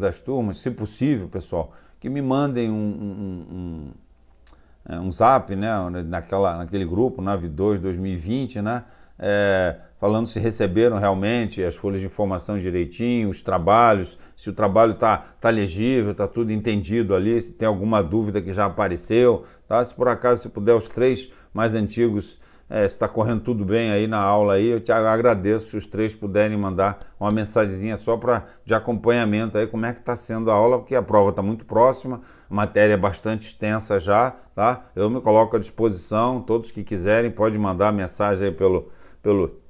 das turmas, se possível, pessoal, que me mandem um zap, né, naquele grupo, NAV2 2020, né, falando se receberam realmente as folhas de informação direitinho, os trabalhos, se o trabalho está legível, está tudo entendido ali, se tem alguma dúvida que já apareceu, tá? Se por acaso, se puder, os 3 mais antigos, se está correndo tudo bem aí na aula aí, eu te agradeço se os 3 puderem mandar uma mensagenzinha só de acompanhamento aí, como é que está sendo a aula, porque a prova está muito próxima, a matéria é bastante extensa já, tá? Eu me coloco à disposição, todos que quiserem podem mandar mensagem aí pelo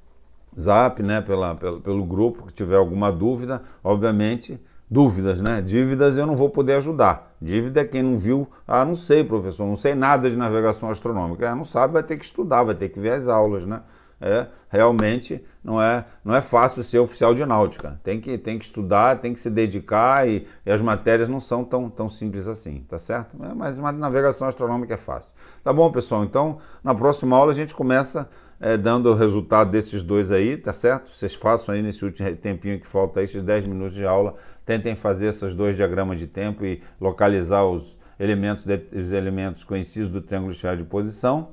Zap, né, pelo grupo, que tiver alguma dúvida, obviamente, dúvidas, né, dívidas eu não vou poder ajudar, dívida é quem não viu, não sei, professor, não sei nada de navegação astronômica, não sabe, vai ter que estudar, vai ter que ver as aulas, né, realmente não é fácil ser oficial de náutica, tem que estudar, tem que se dedicar e as matérias não são tão simples assim, tá certo? Mas uma navegação astronômica é fácil. Tá bom, pessoal, então na próxima aula a gente começa dando o resultado desses 2 aí, tá certo? Vocês façam aí nesse último tempinho que falta aí, esses 10 minutos de aula, tentem fazer esses 2 diagramas de tempo e localizar os elementos conhecidos do triângulo esférico de posição.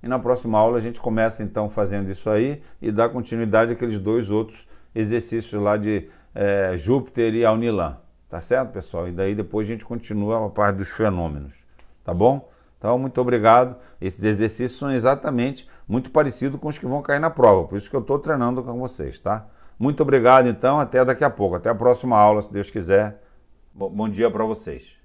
E na próxima aula a gente começa então fazendo isso aí e dá continuidade àqueles 2 outros exercícios lá de Júpiter e Alnilam, tá certo, pessoal? E daí depois a gente continua a parte dos fenômenos, tá bom? Então, muito obrigado. Esses exercícios são exatamente muito parecidos com os que vão cair na prova, por isso que eu estou treinando com vocês, tá? Muito obrigado, então, até daqui a pouco. Até a próxima aula, se Deus quiser. Bom dia para vocês.